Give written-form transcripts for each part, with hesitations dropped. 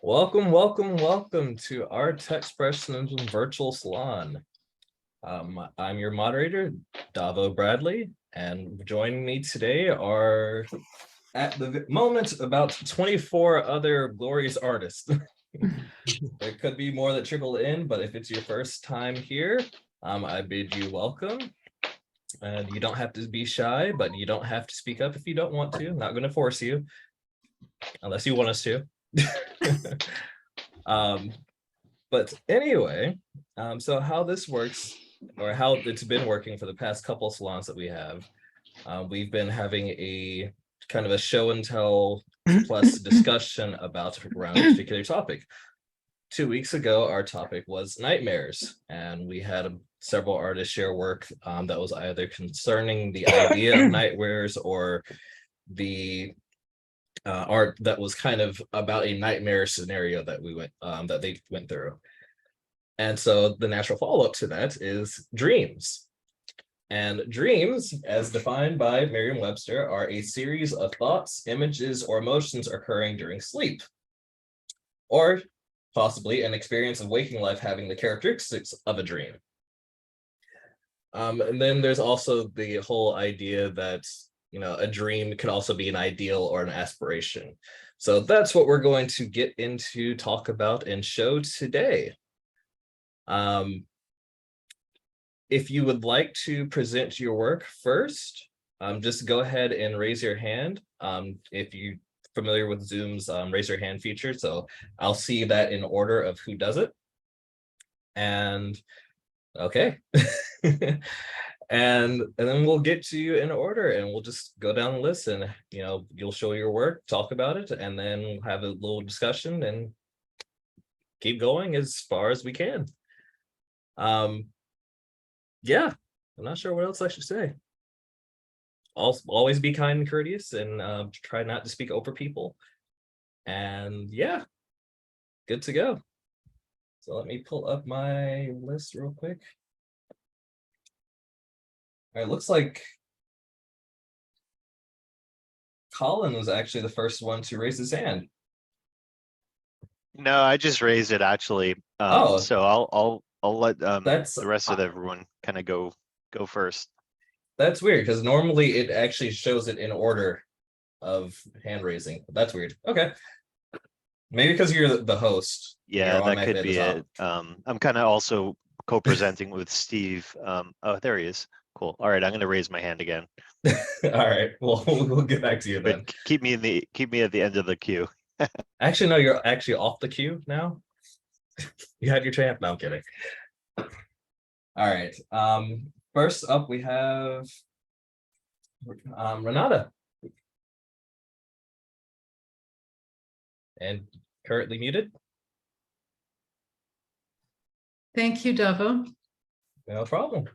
Welcome to our Techspressionist virtual salon. I'm your moderator, Davo Bradley, and joining me today are, at the moment, about 24 other glorious artists. There could be more that trickle in, but if it's your first time here, I bid you welcome. And you don't have to be shy, but you don't have to speak up if you don't want to. I'm not going to force you, unless you want us to. But anyway, so how this works, or how it's been working for the past couple of salons that we have, we've been having a kind of a show and tell plus discussion about around a particular topic. 2 weeks ago, our topic was nightmares, and we had several artists share work that was either concerning the idea of nightmares or the art that was kind of about a nightmare scenario that they went through. And so the natural follow-up to that is dreams. And dreams, as defined by Merriam-Webster, are a series of thoughts, images, or emotions occurring during sleep, or possibly an experience of waking life having the characteristics of a dream. And then there's also the whole idea that a dream could also be an ideal or an aspiration. So that's what we're going to get into, talk about, and show today. If you would like to present your work first, just go ahead and raise your hand. If you're familiar with Zoom's raise your hand feature, so I'll see that in order of who does it. And okay. And then we'll get to you in order, and we'll just go down the list, and you'll show your work, talk about it, and then we'll have a little discussion and keep going as far as we can. Yeah, I'm not sure what else I should say. Always be kind and courteous, and try not to speak over people. And yeah, good to go. So let me pull up my list real quick. All right, looks like Colin was actually the first one to raise his hand. No, I just raised it actually. So I'll let the rest of everyone kind of go first. That's weird because normally it actually shows it in order of hand raising. That's weird. Okay. Maybe because you're the host. Yeah, that could be it. I'm kind of also co-presenting with Steve. Oh, there he is. Cool. All right, I'm going to raise my hand again. All right. Well, we'll get back to you then. But keep me at the end of the queue. Actually, no, you're actually off the queue now. You had your champ. No, I'm kidding. All right. First up, we have Renata. And currently muted. Thank you, Davo. No problem.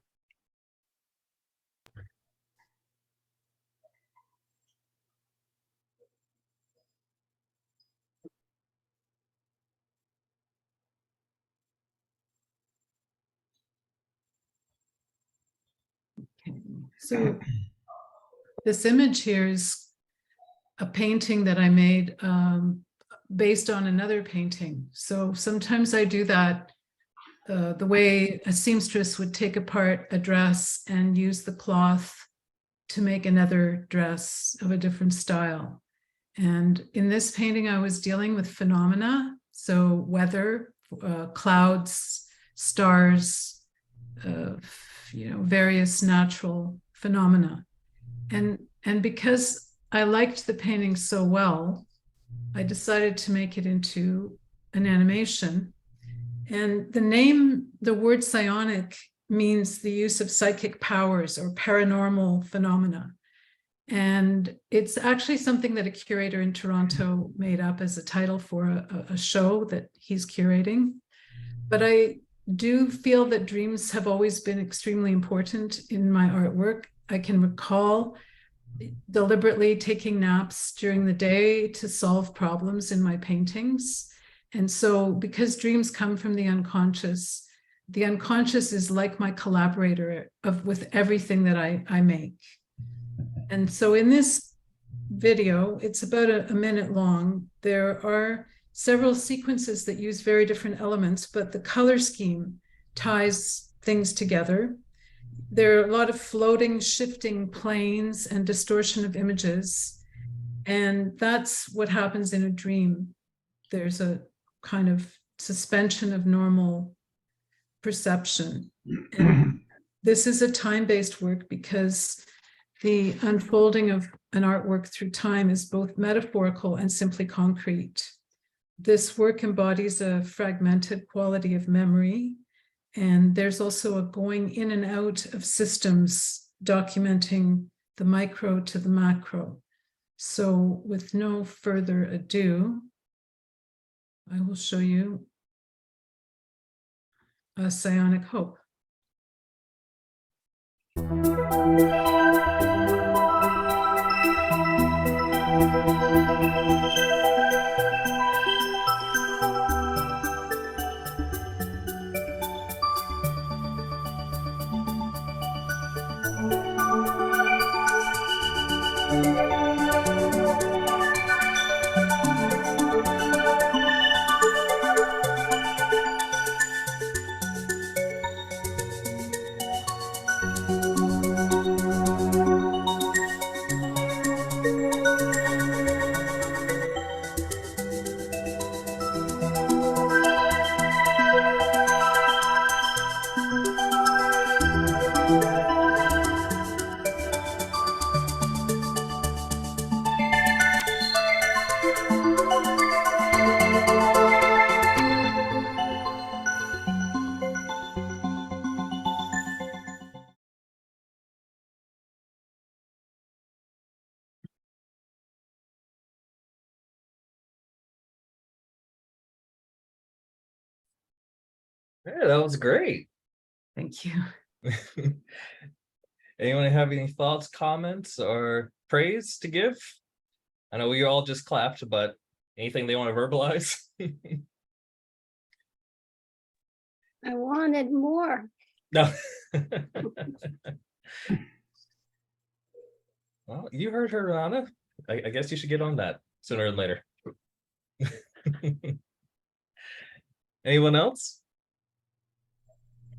So this image here is a painting that I made based on another painting. So sometimes I do that the way a seamstress would take apart a dress and use the cloth to make another dress of a different style. And in this painting, I was dealing with phenomena. So weather, clouds, stars, various natural phenomena. And because I liked the painting so well, I decided to make it into an animation. And the word psionic means the use of psychic powers or paranormal phenomena. And it's actually something that a curator in Toronto made up as a title for a show that he's curating. But I do feel that dreams have always been extremely important in my artwork. I can recall deliberately taking naps during the day to solve problems in my paintings. And so because dreams come from the unconscious is like my collaborator with everything that I make. And so in this video, it's about a minute long, there are several sequences that use very different elements, but the color scheme ties things together. There are a lot of floating, shifting planes and distortion of images. And that's what happens in a dream. There's a kind of suspension of normal perception. And this is a time-based work because the unfolding of an artwork through time is both metaphorical and simply concrete. This work embodies a fragmented quality of memory, and there's also a going in and out of systems documenting the micro to the macro. So with no further ado, I will show you a psionic hope. Yeah, that was great. Thank you. Anyone have any thoughts, comments, or praise to give? I know we all just clapped, but anything they want to verbalize? I wanted more. No. Well, you heard her, Renata. I guess you should get on that sooner than later. Anyone else?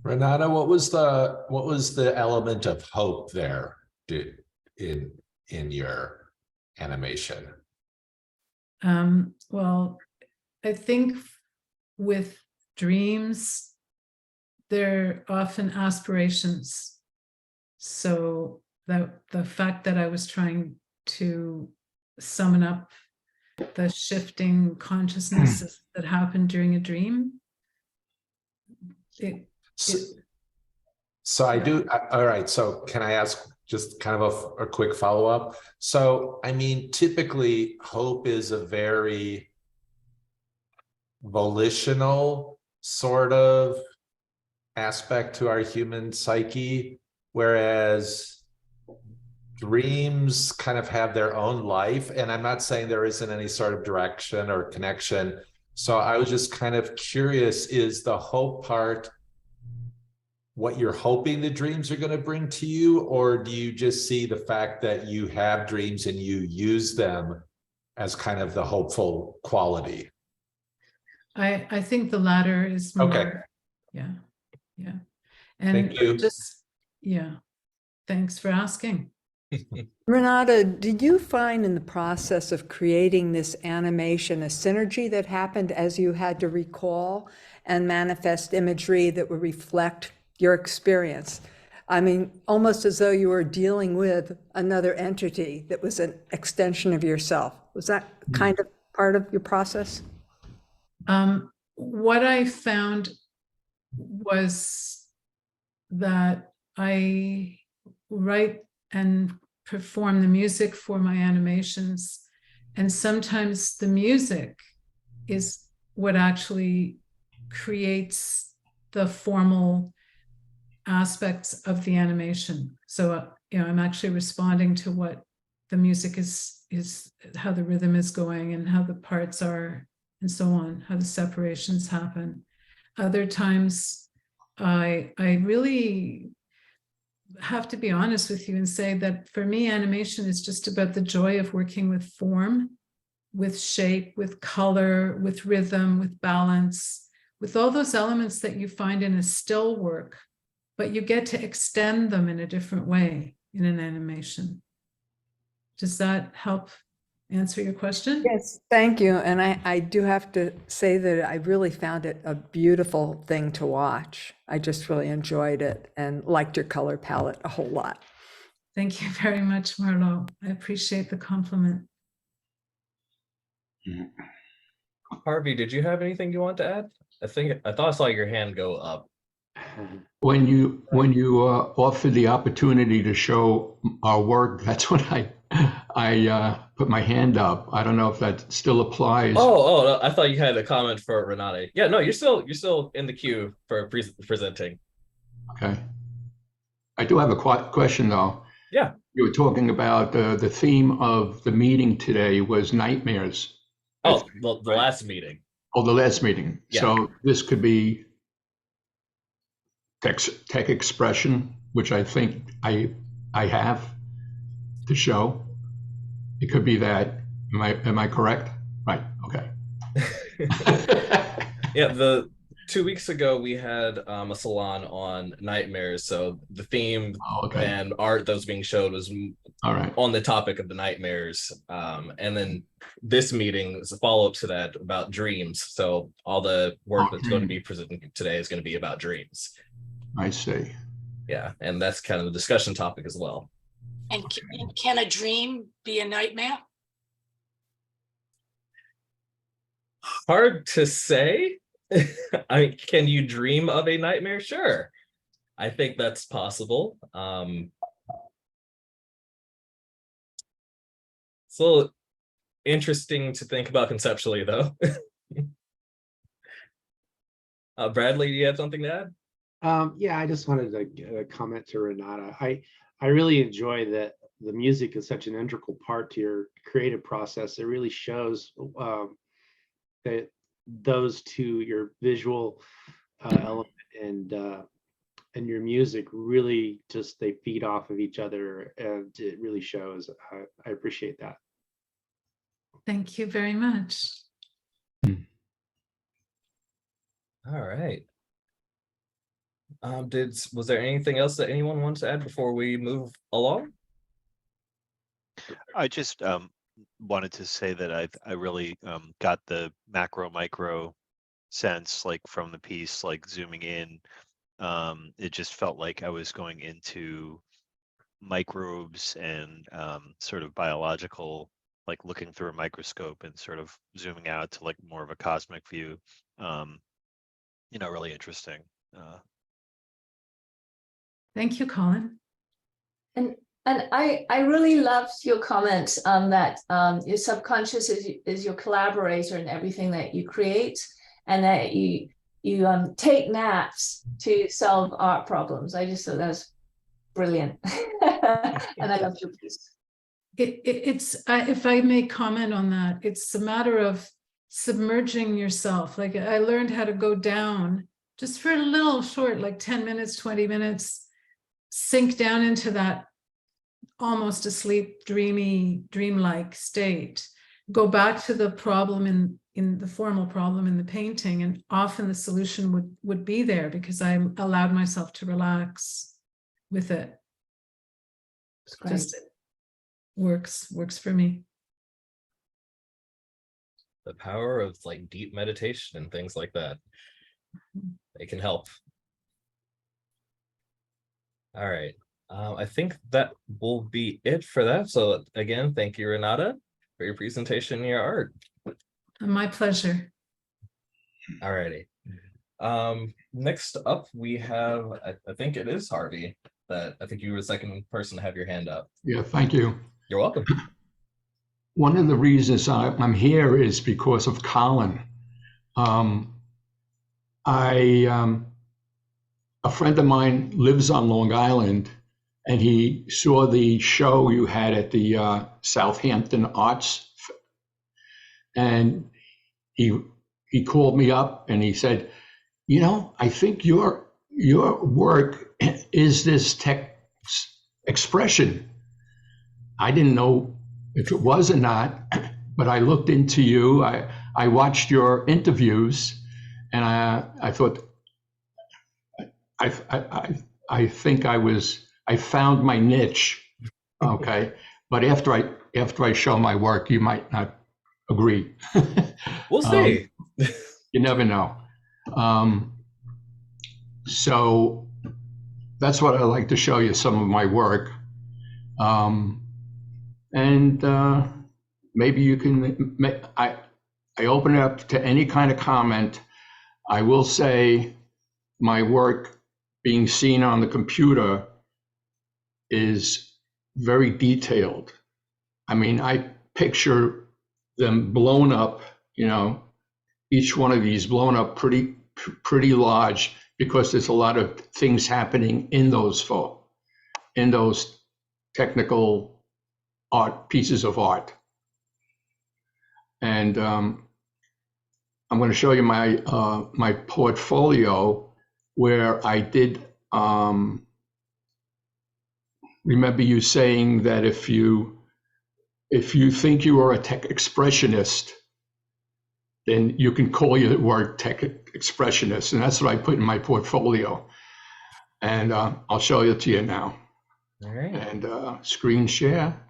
Renata, what was the element of hope there in your animation? Well, I think with dreams, they're often aspirations. So the fact that I was trying to summon up the shifting consciousness that happened during a dream. So I do. All right. So can I ask just kind of a quick follow-up? So, I mean, typically hope is a very volitional sort of aspect to our human psyche, whereas dreams kind of have their own life. And I'm not saying there isn't any sort of direction or connection. So I was just kind of curious, is the hope part what you're hoping the dreams are going to bring to you, or do you just see the fact that you have dreams and you use them as kind of the hopeful quality? I think the latter is more. Okay. Yeah. And Thank you. Thanks for asking. Renata, did you find in the process of creating this animation a synergy that happened as you had to recall and manifest imagery that would reflect your experience? I mean, almost as though you were dealing with another entity that was an extension of yourself. Was that kind of part of your process? What I found was that I write and perform the music for my animations, and sometimes the music is what actually creates the formal aspects of the animation. So I'm actually responding to what the music is how the rhythm is going and how the parts are and so on, how the separations happen. Other times I really have to be honest with you and say that for me, animation is just about the joy of working with form with shape, with color, with rhythm, with balance, with all those elements that you find in a still work, but you get to extend them in a different way in an animation. Does that help answer your question? Yes, thank you. And I do have to say that I really found it a beautiful thing to watch. I just really enjoyed it and liked your color palette a whole lot. Thank you very much, Marlow. I appreciate the compliment. Harvey, did you have anything you want to add? I thought I saw your hand go up. When you offered the opportunity to show our work, that's when I put my hand up. I don't know if that still applies. Oh, no, I thought you had a comment for Renata. Yeah, no, you're still in the queue for presenting. Okay. I do have a question though. Yeah. You were talking about the theme of the meeting today was nightmares. Oh, the last meeting. Oh, the last meeting. Yeah. So this could be tech expression, which I think I have to show. It could be that. Am I correct? Right. Okay. Yeah, the 2 weeks ago we had a salon on nightmares. So the theme and art that was being showed was all right on the topic of the nightmares. And then this meeting is a follow-up to that about dreams. So all the work that's going to be presented today is going to be about dreams. I see. Yeah, and that's kind of the discussion topic as well. And can a dream be a nightmare? Hard to say. I mean, can you dream of a nightmare? Sure. I think that's possible. It's a little interesting to think about conceptually, though. Bradley, do you have something to add? Yeah, I just wanted to comment to Renata. I really enjoy that the music is such an integral part to your creative process. It really shows that those two, your visual element and your music, really just they feed off of each other, and it really shows. I appreciate that. Thank you very much. All right. Was there anything else that anyone wants to add before we move along? I just wanted to say that I really got the macro micro sense, like from the piece, like zooming in. It just felt like I was going into microbes and sort of biological, like looking through a microscope and sort of zooming out to like more of a cosmic view. Really interesting. Thank you, Colin. And I really loved your comment that your subconscious is your collaborator in everything that you create, and that you take naps to solve art problems. I just thought that was brilliant, and I loved your piece. It's if I may comment on that, it's a matter of submerging yourself. Like I learned how to go down just for a little short, like 10 minutes, 20 minutes, sink down into that almost asleep, dreamlike state, go back to the problem in the formal problem in the painting, and often the solution would be there because I allowed myself to relax with it. Just works for me. The power of like deep meditation and things like that. It can help. All right. I think that will be it for that. So again, thank you, Renata, for your presentation and your art. My pleasure. All righty. Next up, we have, I think it is Harvey, that I think you were the second person to have your hand up. Yeah, thank you. You're welcome. One of the reasons I'm here is because of Colin. A friend of mine lives on Long Island, and he saw the show you had at the Southampton Arts, and he called me up and he said, I think your work is this tech expression. I didn't know if it was or not, but I looked into you. I watched your interviews, and I thought, I think I found my niche. Okay, but after I show my work, you might not agree. We'll see. You never know. So that's what I like to show you, some of my work. And maybe you can, I open it up to any kind of comment. I will say my work being seen on the computer is very detailed. I mean, I picture them blown up, each one of these blown up pretty large, because there's a lot of things happening in those technical art, pieces of art. And I'm going to show you my portfolio, where I did remember you saying that if you think you are a tech expressionist, then you can call your work tech expressionist, and that's what I put in my portfolio. And I'll show it to you now. All right. And screen share.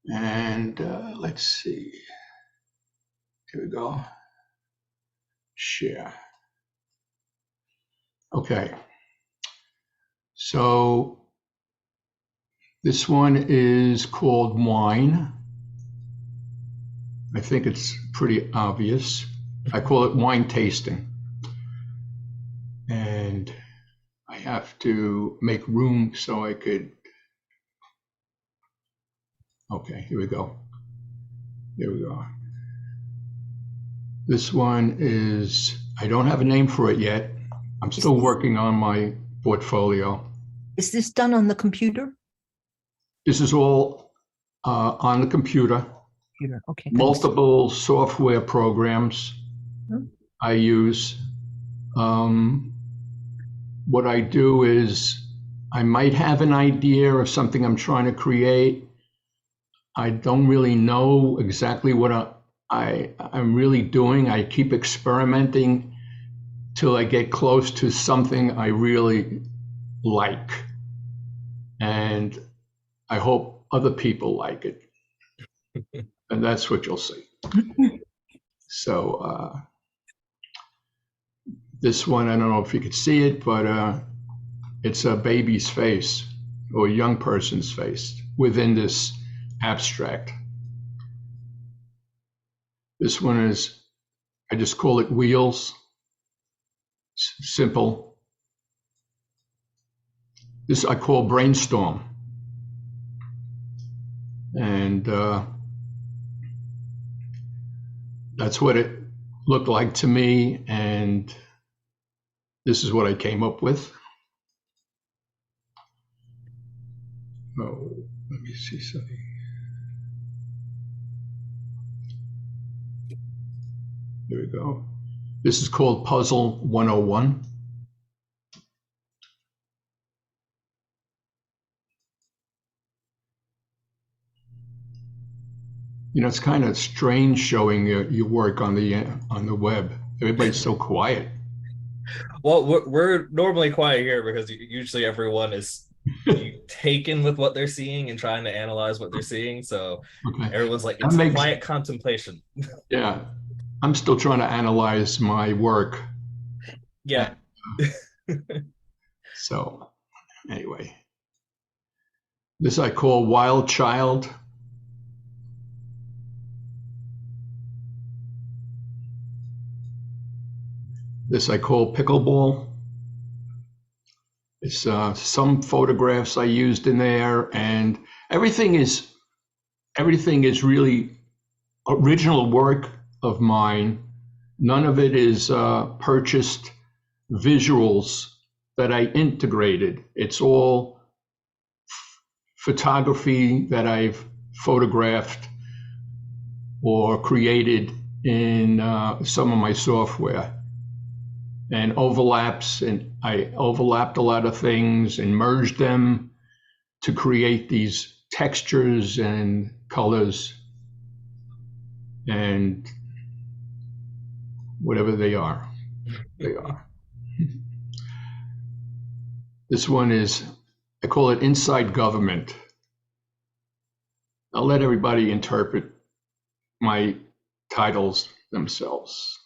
And let's see. Here we go. Share. Okay. So this one is called Wine. I think it's pretty obvious. I call it wine tasting. And I have to make room so I could. Okay, here we go. Here we go. This one is, I don't have a name for it yet. I'm still working on my portfolio. Is this done on the computer? This is all on the computer. Okay. Multiple software programs I use. What I do is I might have an idea of something I'm trying to create. I don't really know exactly what I'm really doing. I keep experimenting till I get close to something I really like. And I hope other people like it. And that's what you'll see. So this one, I don't know if you could see it, but it's a baby's face or a young person's face within this abstract. This one is, I just call it wheels. Simple. This I call brainstorm. And that's what it looked like to me, and this is what I came up with. Oh, let me see something. Here we go. This is called Puzzle 101. It's kind of strange showing your work on the web. Everybody's so quiet. Well, we're normally quiet here because usually everyone is taken with what they're seeing and trying to analyze what they're seeing. So everyone's like, it's quiet contemplation. Yeah, I'm still trying to analyze my work. Yeah. So anyway, this I call Wild Child. This I call pickleball. It's some photographs I used in there, and everything is really original work of mine. None of it is purchased visuals that I integrated. It's all photography that I've photographed or created in some of my software. And overlaps, and I overlapped a lot of things and merged them to create these textures and colors and whatever they are. This one is, I call it Inside Government. I'll let everybody interpret my titles themselves.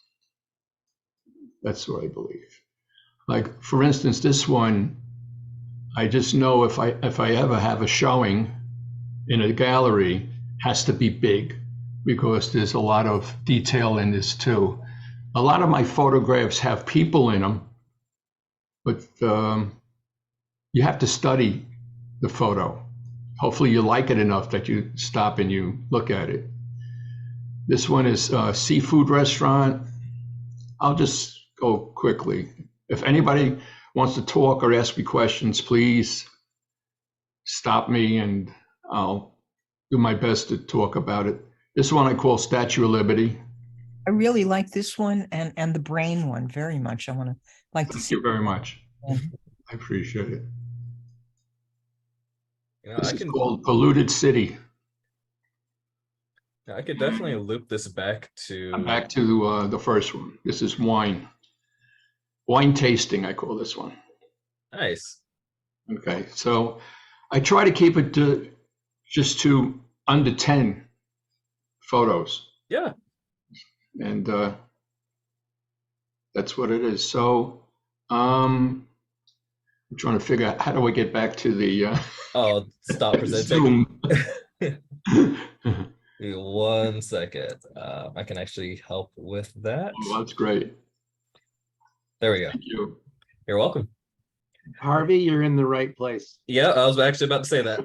That's what I believe. Like, for instance, this one, I just know if I ever have a showing in a gallery, has to be big, because there's a lot of detail in this too. A lot of my photographs have people in them, but you have to study the photo. Hopefully you like it enough that you stop and you look at it. This one is a seafood restaurant. I'll just go quickly. If anybody wants to talk or ask me questions, please stop me and I'll do my best to talk about it. This one I call Statue of Liberty. I really like this one and the brain one very much. I want to like to Thank see. you very much. Yeah. I appreciate it. You know, This is called Polluted City. I could definitely loop this back to the first one. This is wine. Wine tasting, I call this one. Nice. Okay, so I try to keep it to just to under 10 photos. Yeah. And that's what it is. So I'm trying to figure out how do I get back to the oh, stop presenting. Zoom. 1 second. I can actually help with that. Oh, that's great. There we go. Thank you. You're welcome. Harvey, you're in the right place. Yeah, I was actually about to say that.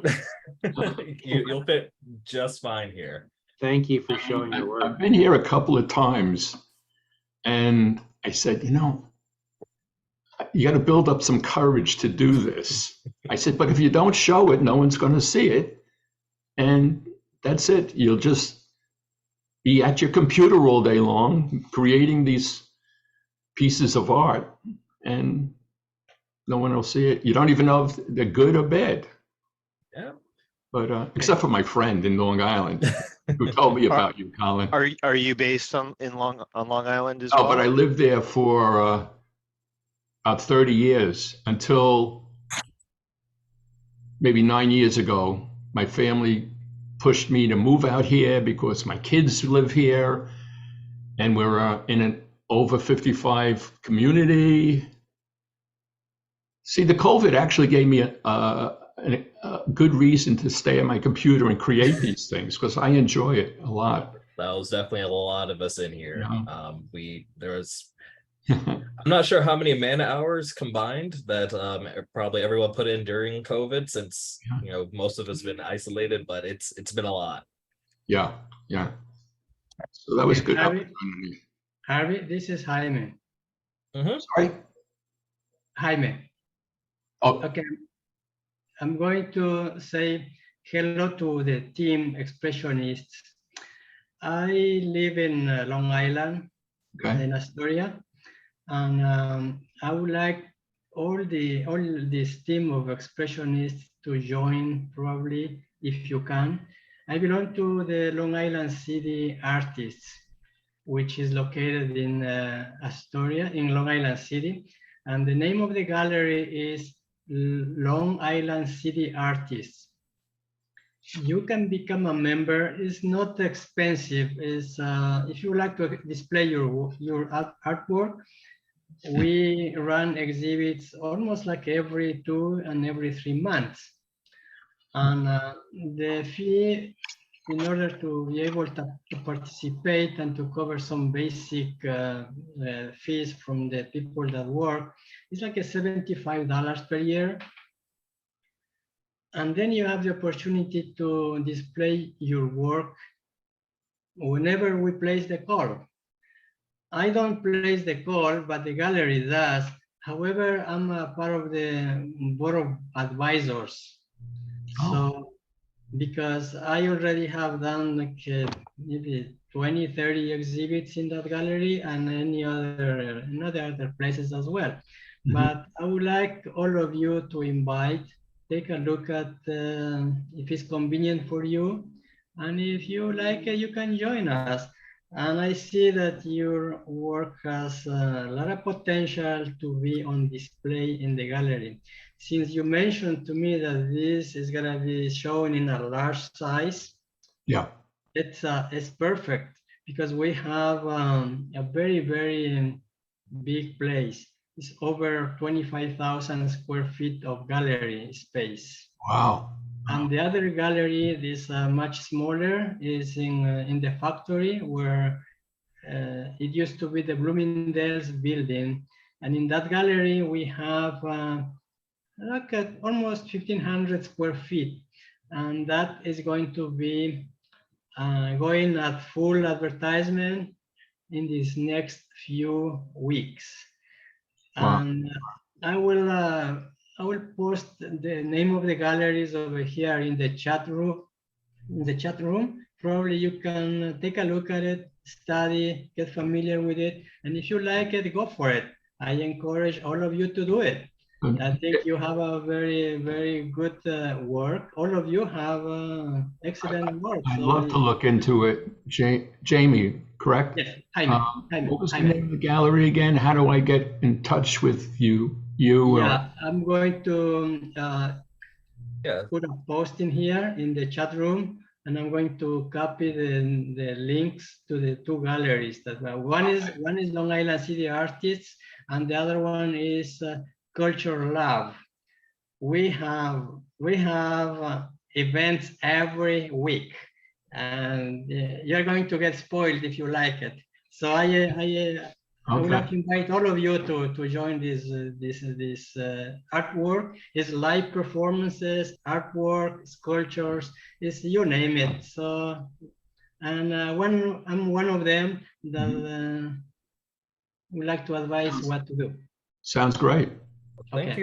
You'll fit just fine here. Thank you for showing your work. I've been here a couple of times, and I said, you know, you got to build up some courage to do this. I said, but if you don't show it, no one's going to see it. And that's it. You'll just be at your computer all day long, creating these pieces of art, and no one will see it. You don't even know if they're good or bad. Yeah. But except for my friend in Long Island, who told me about you, Colin. Are you based on Long Island as well? Oh, but I lived there for about 30 years until maybe 9 years ago. My family pushed me to move out here because my kids live here, and we're in an over 55 community. See, the COVID actually gave me a good reason to stay at my computer and create these things, because I enjoy it a lot. That was definitely a lot of us in here. Yeah. There was, I'm not sure how many man hours combined that probably everyone put in during COVID, since you know most of us have been isolated, but it's been a lot. Yeah. So that was good. Harvey, this is Jaime. Sorry? Jaime. Oh. Okay. I'm going to say hello to the team Expressionists. I live in Long Island, in Astoria, and I would like all this team of Expressionists to join, probably, if you can. I belong to the Long Island City Artists, which is located in Astoria, in Long Island City. And the name of the gallery is Long Island City Artists. You can become a member. It's not expensive. It's, if you like to display your artwork, we run exhibits almost like every 2 and every 3 months. And the fee, in order to be able to participate and to cover some basic fees from the people that work, it's like $75 per year. And then you have the opportunity to display your work whenever we place the call. I don't place the call, but the gallery does. However, I'm a part of the board of advisors. So, because I already have done like maybe 20, 30 exhibits in that gallery and in other places as well. But I would like all of you to invite take a look at if it's convenient for you. And if you like it, you can join us. And I see that your work has a lot of potential to be on display in the gallery. Since you mentioned to me that this is going to be shown in a large size, Yeah. it's perfect because we have a very, very big place. It's over 25,000 square feet of gallery space. Wow. And the other gallery, this much smaller, is in the factory where it used to be the Bloomingdale's building. And in that gallery, we have like almost 1,500 square feet. And that is going to be going at full advertisement in these next few weeks. Wow. And I will post the name of the galleries over here in the chat room. Probably you can take a look at it, study, get familiar with it, and if you like it, go for it. I encourage all of you to do it. I think you have a very, very good work. All of you have excellent work. I'd So love to look into it. Jamie, correct? yes, Jaime. What was the name of the gallery again? How do I get in touch with you? Yeah, I'm going to Yeah. put a post in here in the chat room, and I'm going to copy the links to the two galleries. That one is Long Island City Artists, and the other one is Culture Lab. We have events every week, and you're going to get spoiled if you like it. So I would like to invite all of you to join this artwork. It's live performances, artwork, sculptures, it's you name it. So, and I'm one of them that would like to advise what to do. Sounds great. Thank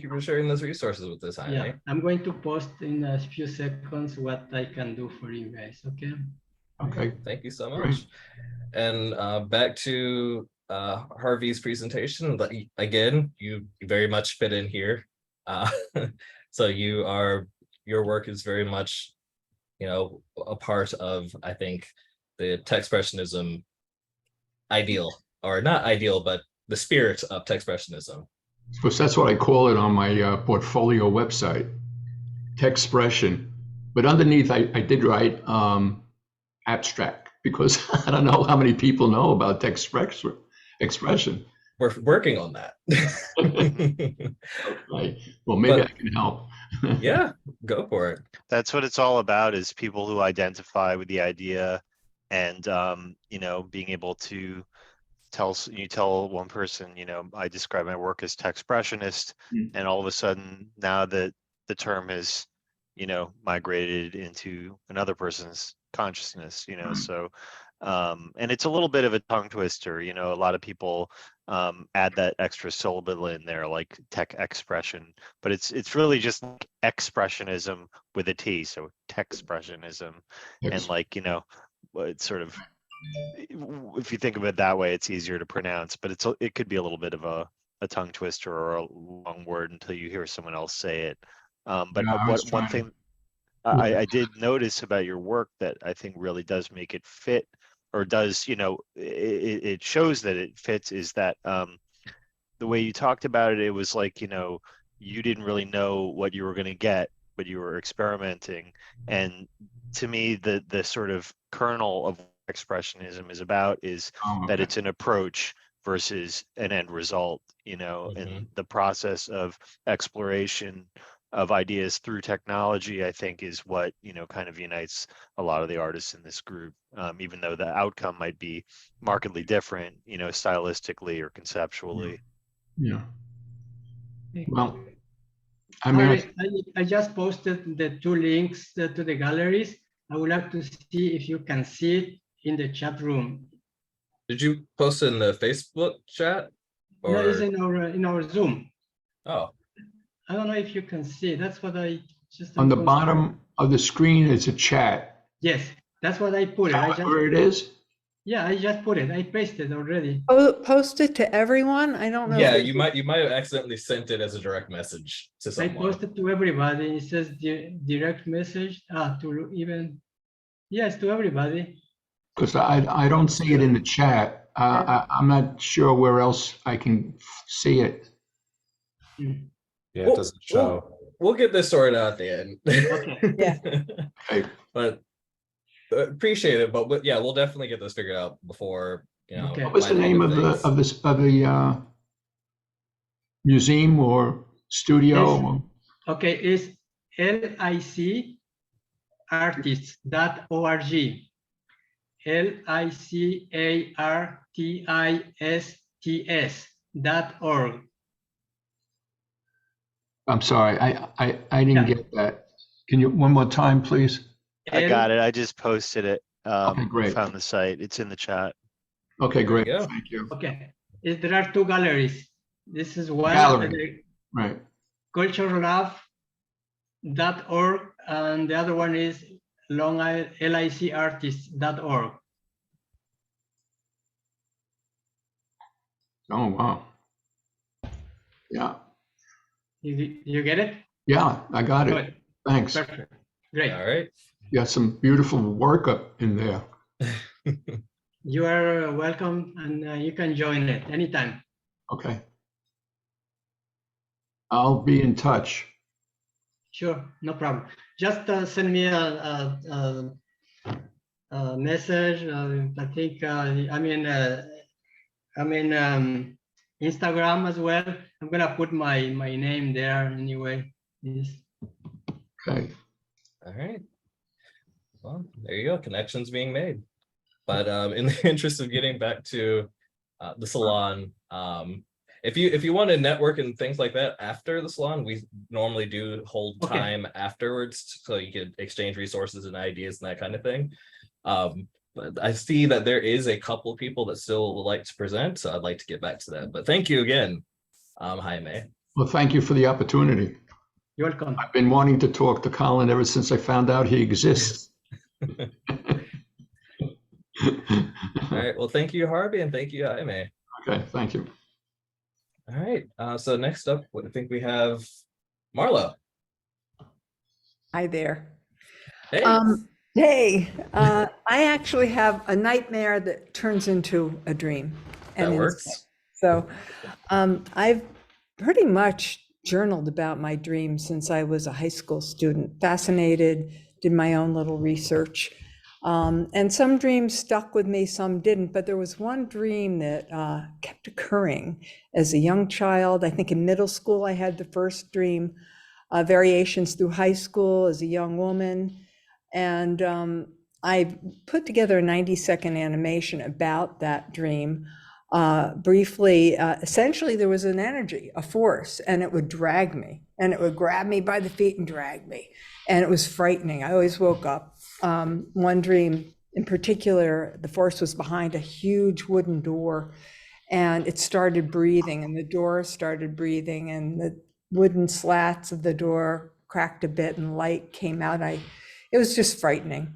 you for sharing those resources with us, Jaime. Yeah, I'm going to post in a few seconds what I can do for you guys. Okay. Okay. Thank you so much. And back to Harvey's presentation. Again, you very much fit in here. So your work is very much, a part of, I think, the Techspressionism ideal, or not ideal, but the spirit of Techspressionism. Because that's what I call it on my portfolio website, Techspression. But underneath, I did write abstract, because I don't know how many people know about Techspression. We're working on that. Okay. Well, maybe I can help. Yeah, go for it. That's what it's all about, is people who identify with the idea and, being able to tell one person, I describe my work as Techspressionist, and all of a sudden now that the term is, migrated into another person's consciousness, so and it's a little bit of a tongue twister. A lot of people add that extra syllable in there, like tech expression, but it's really just expressionism with a T, so Techspressionism. And it's sort of, if you think of it that way, it's easier to pronounce, but it could be a little bit of a tongue twister or a long word until you hear someone else say it. But one thing I did notice about your work that I think really does make it fit, or does, it shows that it fits, is that the way you talked about it, it was like, you didn't really know what you were going to get, but you were experimenting. And to me, the sort of kernel of Expressionism is about is that it's an approach versus an end result, and the process of exploration of ideas through technology, I think, is what, kind of unites a lot of the artists in this group, even though the outcome might be markedly different, stylistically or conceptually. Yeah. Well, I mean, I just posted the two links to the galleries. I would like to see if you can see it in the chat room. Did you post it in the Facebook chat? Or... No, it's in our Zoom. Oh. I don't know if you can see. That's what I just... On the bottom of the screen is a chat. Yes, that's what I put. Where it is? Yeah, I just put it. I pasted already. Oh, post it to everyone? I don't know. Yeah, if you might have accidentally sent it as a direct message to I someone. posted to everybody. It says direct message. To even, yes, to everybody. Because I don't see it in the chat. I'm not sure where else I can see it. Yeah, it doesn't show. We'll get this sorted out at the end. Okay. Yeah. Okay. But appreciate it. But yeah, we'll definitely get this figured out before, you know. Okay. What was the my name end of things. the museum or studio? Okay, it's licartists.org. licartists.org. I'm sorry, I didn't get that. Can you one more time, please? I got it. I just posted it. Okay, great. Found the site. It's in the chat. Okay, great. There you go. Thank you. Okay, there are two galleries. This is one, Gallery. Right. culturelove.org, and the other one is Long Island licartists.org. Oh, wow. Yeah. You get it? Yeah, I got it. Good. Thanks. Perfect. Great. All right. You got some beautiful work up in there. You are welcome, and you can join it anytime. Okay. I'll be in touch. Sure, no problem. Just send me a message. I think Instagram as well. I'm gonna put my name there anyway. Yes. Okay. All right. Well, there you go. Connections being made. But in the interest of getting back to the salon, if you want to network and things like that after the salon, we normally do hold time afterwards, so you can exchange resources and ideas and that kind of thing. But I see that there is a couple of people that still would like to present, so I'd like to get back to that. But thank you again, Jaime. Well, thank you for the opportunity. You're welcome. I've been wanting to talk to Colin ever since I found out he exists. All right. Well, thank you, Harvey, and thank you, Jaime. Okay, thank you. All right. So next up, I think we have Marlow. Hi there. Hey. Hey, I actually have a nightmare that turns into a dream. That works. So I've pretty much journaled about my dreams since I was a high school student, fascinated, did my own little research. And some dreams stuck with me, some didn't, but there was one dream that kept occurring as a young child. I think in middle school, I had the first dream, variations through high school as a young woman. And I put together a 90-second animation about that dream. Briefly, essentially there was an energy, a force, and it would drag me, and it would grab me by the feet and drag me. And it was frightening. I always woke up. One dream in particular, the force was behind a huge wooden door, and it started breathing, and the door started breathing, and the wooden slats of the door cracked a bit and light came out. It was just frightening.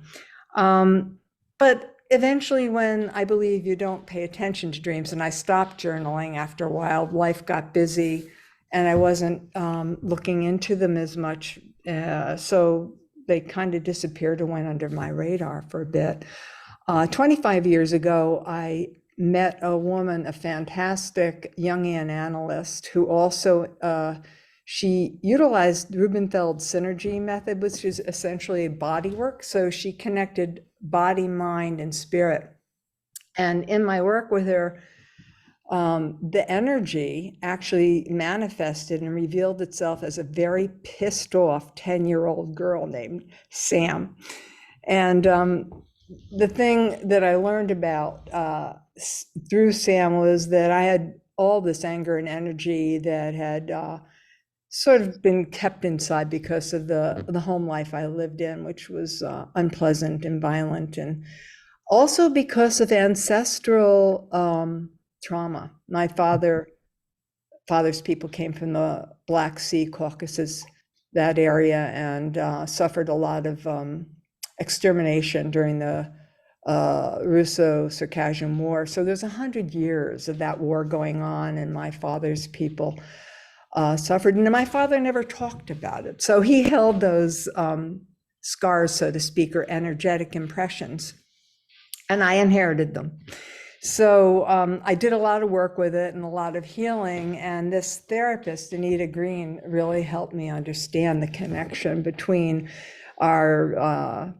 But eventually, when I believe you don't pay attention to dreams, and I stopped journaling after a while, life got busy and I wasn't looking into them as much. So they kind of disappeared and went under my radar for a bit. 25 years ago, I met a woman, a fantastic Jungian analyst who also, she utilized Rubenfeld's synergy method, which is essentially body work. So she connected body, mind, and spirit. And in my work with her, the energy actually manifested and revealed itself as a very pissed off 10-year-old girl named Sam. And the thing that I learned about through Sam was that I had all this anger and energy that had sort of been kept inside because of the home life I lived in, which was unpleasant and violent, and also because of ancestral trauma. My father's people came from the Black Sea, Caucasus, that area, and suffered a lot of extermination during the Russo-Circassian War. So there's 100 years of that war going on, and my father's people suffered. And my father never talked about it. So he held those scars, so to speak, or energetic impressions, and I inherited them. So I did a lot of work with it and a lot of healing. And this therapist, Anita Green, really helped me understand the connection between our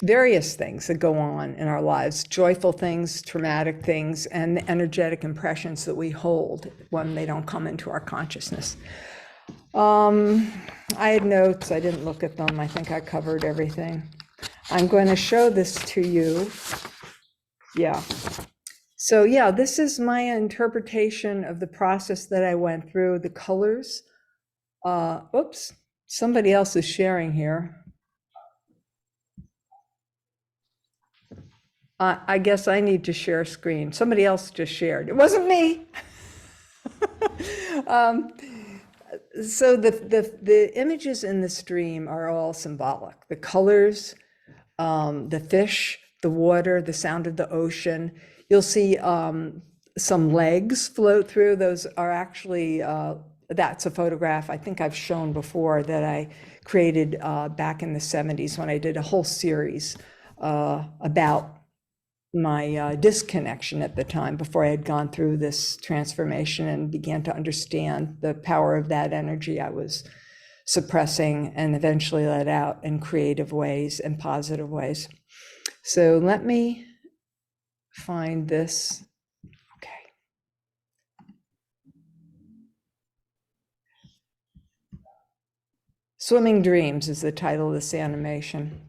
various things that go on in our lives, joyful things, traumatic things, and the energetic impressions that we hold when they don't come into our consciousness. I had notes, I didn't look at them. I think I covered everything. I'm going to show this to you. Yeah. So yeah, this is my interpretation of the process that I went through, the colors. Oops, somebody else is sharing here. I guess I need to share screen. Somebody else just shared. It wasn't me. So the images in the stream are all symbolic. The colors, the fish, the water, the sound of the ocean. You'll see some legs float through. Those are actually, that's a photograph I think I've shown before that I created back in the 70s when I did a whole series about my disconnection at the time, before I had gone through this transformation and began to understand the power of that energy I was suppressing and eventually let out in creative ways and positive ways. So let me find this. Okay. Swimming Dreams is the title of this animation.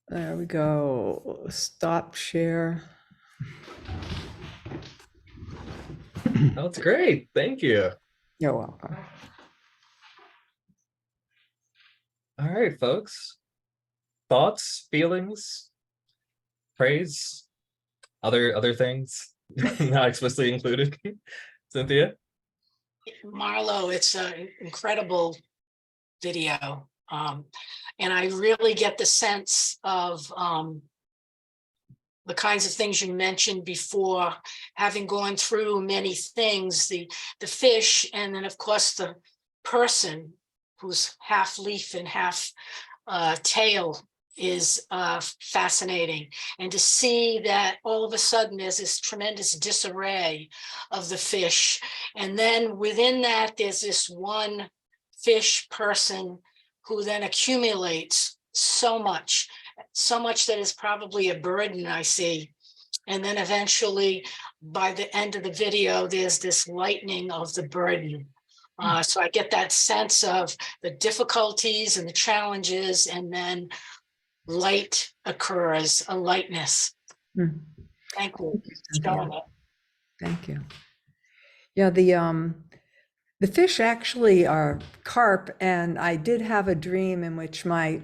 There we go. Stop share. That's great. Thank you. You're welcome. All right, folks. Thoughts, feelings, praise, other things not explicitly included. Cynthia? Marlow, it's an incredible video. And I really get the sense of the kinds of things you mentioned before, having gone through many things, the fish, and then of course the person who's half leaf and half tail is fascinating. And to see that all of a sudden there's this tremendous disarray of the fish. And then within that, there's this one fish person who then accumulates so much that is probably a burden, I see. And then eventually, by the end of the video, there's this lightening of the burden. So I get that sense of the difficulties and the challenges, and then light occurs, a lightness. Mm. Thank you. Thank you. Yeah, the fish actually are carp, and I did have a dream in which I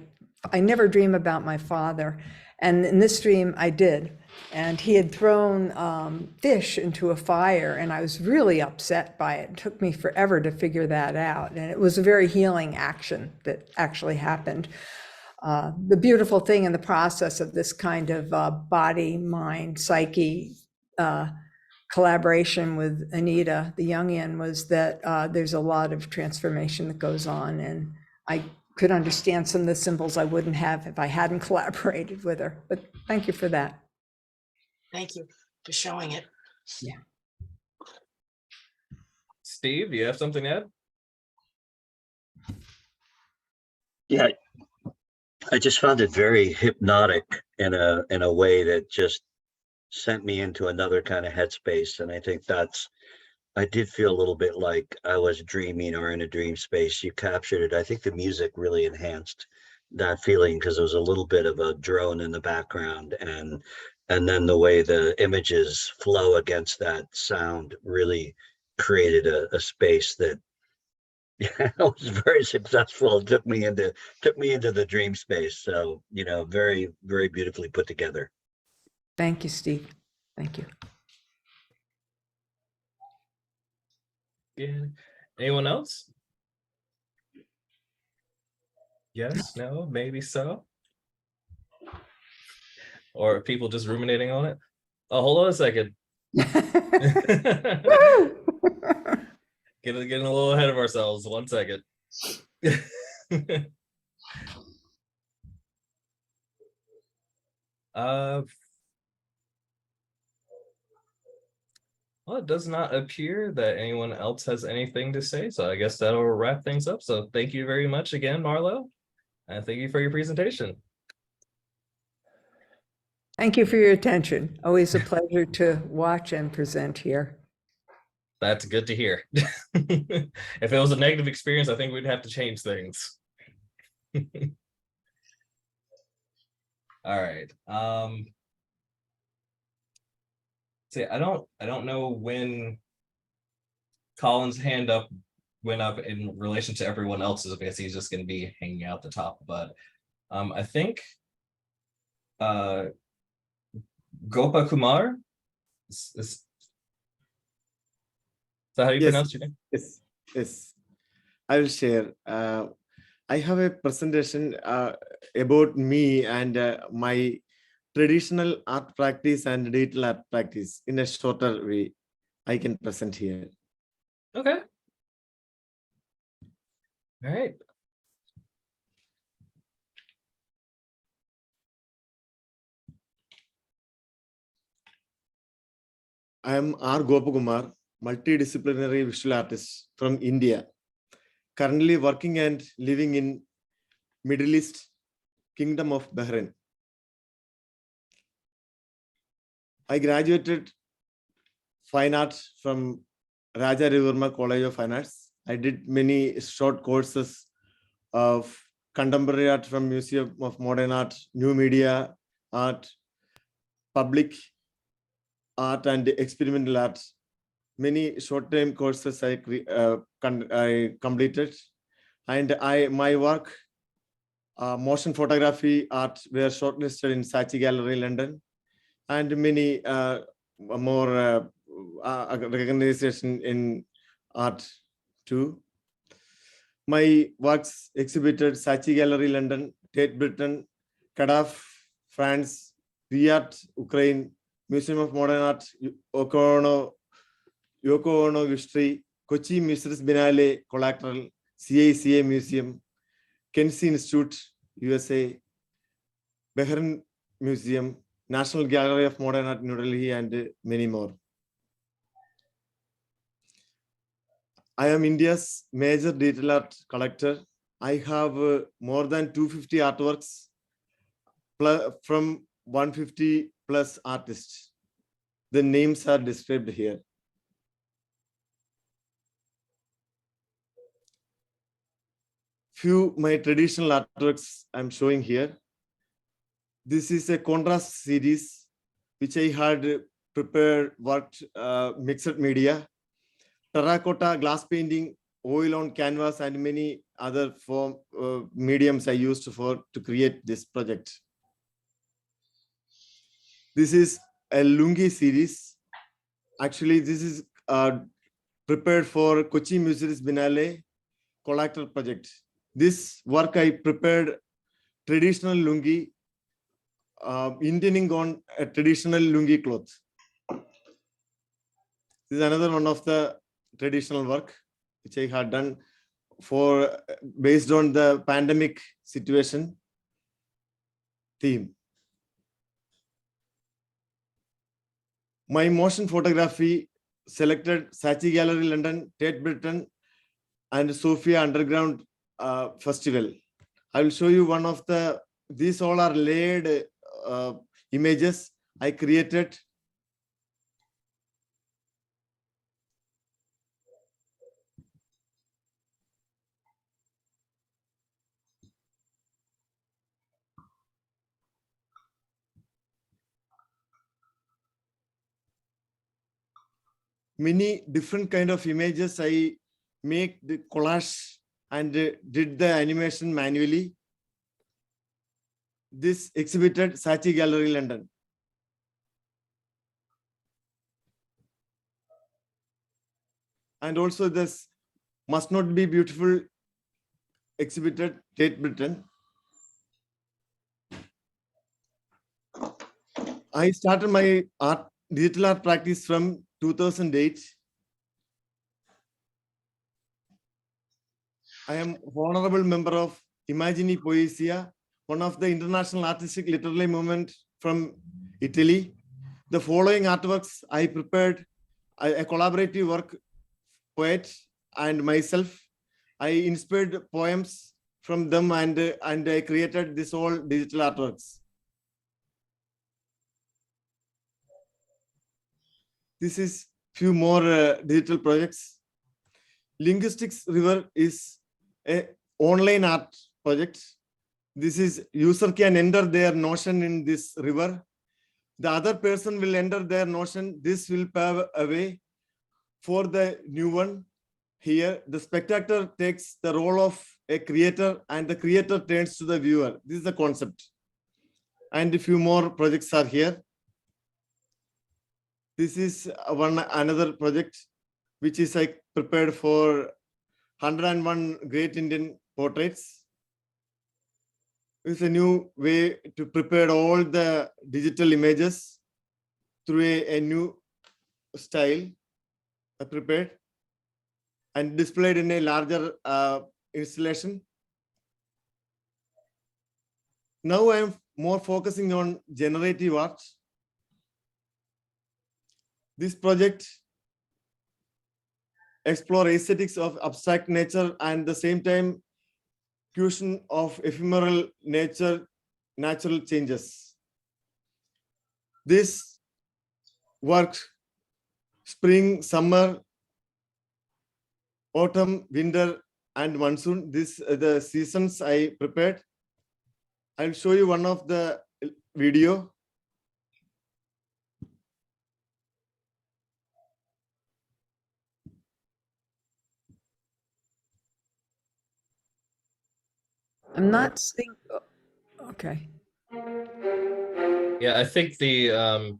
never dream about my father, and in this dream I did. And he had thrown fish into a fire, and I was really upset by it. It took me forever to figure that out. And it was a very healing action that actually happened. The beautiful thing in the process of this kind of body, mind, psyche collaboration with Anita, the Jungian, was that there's a lot of transformation that goes on. And I could understand some of the symbols I wouldn't have if I hadn't collaborated with her. But thank you for that. Thank you for showing it. Yeah. Steve, do you have something to add? Yeah, I just found it very hypnotic in a way that just sent me into another kind of headspace. And I think I did feel a little bit like I was dreaming or in a dream space. You captured it. I think the music really enhanced that feeling because there was a little bit of a drone in the background, and then the way the images flow against that sound really created a space that was very successful. It took me into the dream space. So, very, very beautifully put together. Thank you, Steve. Thank you. Yeah. Anyone else? Yes, no, maybe so. Or people just ruminating on it? Oh, hold on a second. Getting a little ahead of ourselves. 1 second. Well, it does not appear that anyone else has anything to say, so I guess that'll wrap things up. So thank you very much again, Marlow, and thank you for your presentation. Thank you for your attention. Always a pleasure to watch and present here. That's good to hear. If it was a negative experience, I think we'd have to change things. All right. See, I don't know when Colin's hand went up in relation to everyone else's, because he's just going to be hanging out the top. But I think Gopakumar is that how you pronounce your name? Yes. I will share. I have a presentation about me and my traditional art practice and digital art practice in a shorter way. I can present here. Okay. All right. I am R. Gopakumar, multidisciplinary visual artist from India, currently working and living in Middle East, Kingdom of Bahrain. I graduated fine art from Raja Ravivarma College of Fine Arts. I did many short courses of contemporary art from Museum of Modern Art, New Media Art, Public Art and Experimental Art. Many short-term courses I completed, and my work, motion photography art, were shortlisted in Saatchi Gallery, London, and many more recognition in art too. My works exhibited Saatchi Gallery, London, Tate Britain, Kadav, France, Riyadh, Ukraine, Museum of Modern Art, Yoko Ono History, Kochi Mistress Binale Collateral, CICA Museum, Kensey Institute, USA, Bahrain Museum, National Gallery of Modern Art, New Delhi, and many more. I am India's major digital art collector. I have more than 250 artworks from 150 plus artists. The names are described here. Few my traditional artworks I'm showing here. This is a contrast series which I had prepared, worked, mixed media, terracotta, glass painting, oil on canvas, and many other mediums I used to create this project. This is a lungi series. Actually, this is prepared for Kochi Museum's Binale collector project. This work I prepared traditional lungi, intending on a traditional lungi cloth. This is another one of the traditional work which I had done for based on the pandemic situation theme. My motion photography selected Saatchi Gallery London, Tate Britain, and Sofia Underground Festival. I will show you one of the, these all are laid images I created. Many different kind of images I make the collage and did the animation manually. This exhibited Saatchi Gallery London. And also this Must Not Be Beautiful exhibited Tate Britain. I started my digital art practice from 2008. I am honorable member of Immagini Poesia, one of the international artistic literary movement from Italy. The following artworks I prepared, a collaborative work, poet and myself. I inspired poems from them and I created this all digital artworks. This is few more digital projects. Linguistics River is a online art project. This is user can enter their notion in this river. The other person will enter their notion. This will pave a way for the new one. Here, the spectator takes the role of a creator and the creator turns to the viewer. This is the concept. And a few more projects are here. This is another project which is I prepared for 101 Great Indian Portraits. It's a new way to prepare all the digital images through a new style prepared and displayed in a larger installation. Now I am more focusing on generative art. This project explore aesthetics of abstract nature and the same time fusion of ephemeral nature, natural changes. This work, spring, summer, autumn, winter, and monsoon, this the seasons I prepared. I'll show you one of the video. I'm not seeing, okay. Yeah, I think the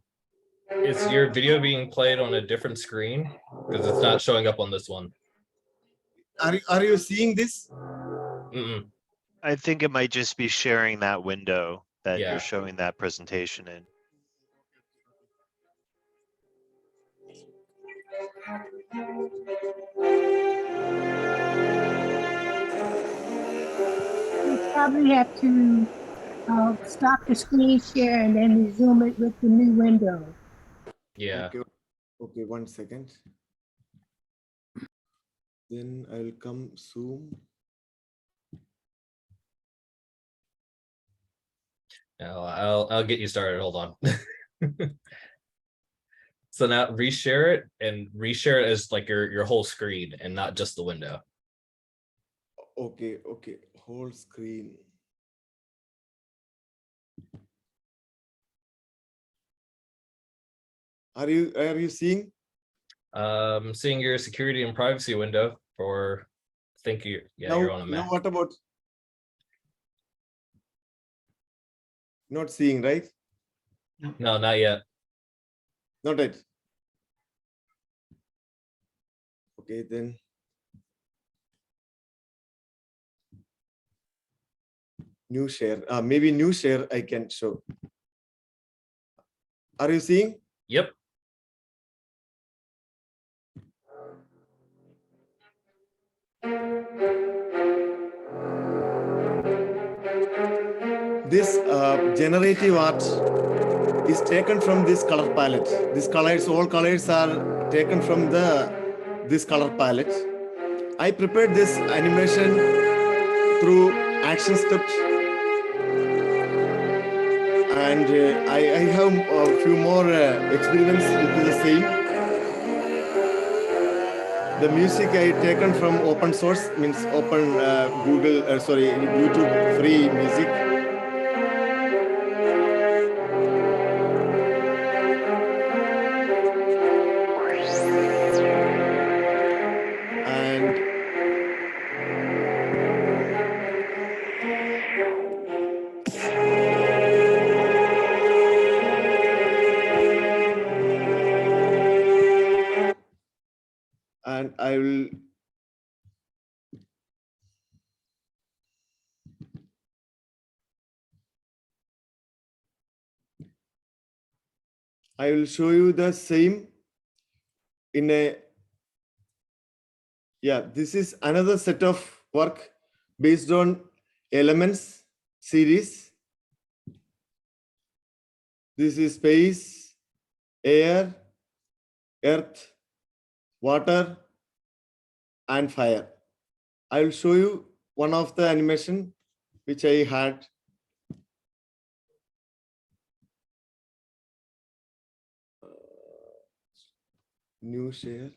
is your video being played on a different screen? Because it's not showing up on this one. Are you seeing this? Mm-mm. I think it might just be sharing that window that Yeah. you're showing that presentation in. You probably have to stop the screen share and then resume it with the new window. Yeah. Okay, 1 second. Then I will come Zoom. I'll get you started. Hold on. So now reshare it and reshare it as like your whole screen and not just the window. Okay, whole screen. Are you seeing? Seeing your security and privacy window for, I think you, yeah, Now, you're on a Mac. now what about? Not seeing, right? No, not yet. Not yet. Okay, then. New share. Maybe new share I can show. Are you seeing? Yep. This generative art is taken from this color palette. These colors, all colors are taken from this color palette. I prepared this animation through action script, and I have a few more experiments with the same. The music I taken from open source, means open YouTube free music. And I will show you the same in a, this is another set of work based on elements series. This is space, air, earth, water, and fire. I will show you one of the animation which I had. New share.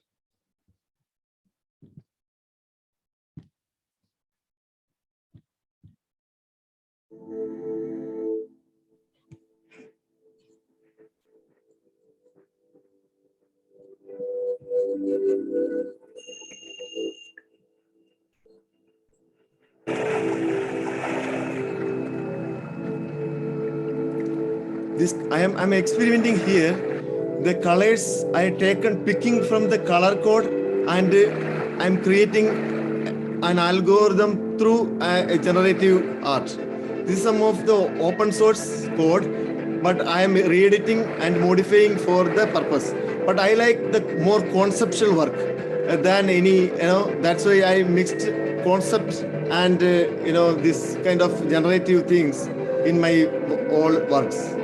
This I'm experimenting here. The colors I taken picking from the color code, and I'm creating an algorithm through a generative art. This is some of the open source code, but I am re-editing and modifying for the purpose. But I like the more conceptual work than any, that's why I mixed concept and, this kind of generative things in my all works.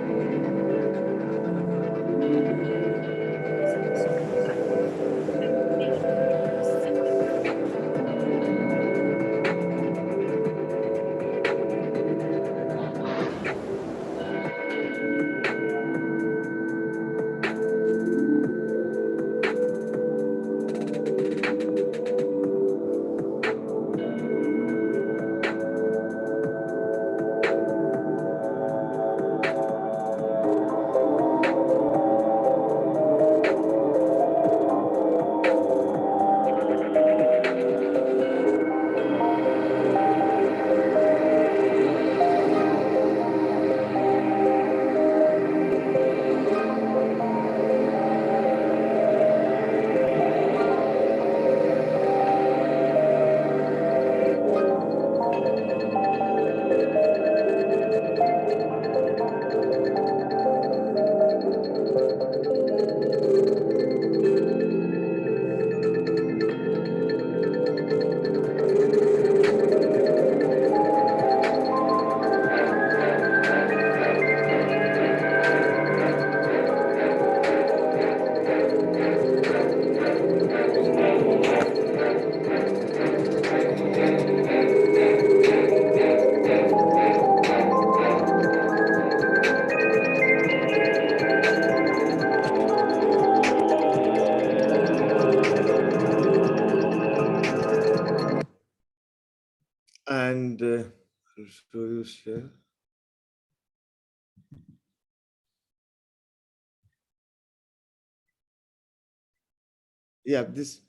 And I'll show you share. This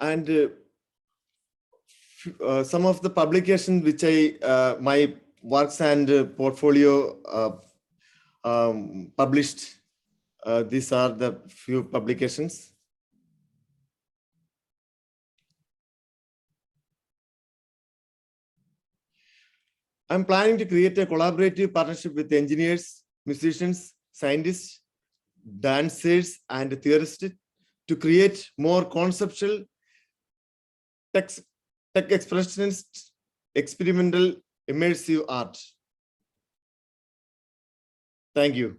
and some of the publications which I my works and portfolio published. These are the few publications. I'm planning to create a collaborative partnership with engineers, musicians, scientists, dancers, and theorists to create more conceptual tech expressionist, experimental, immersive art. Thank you.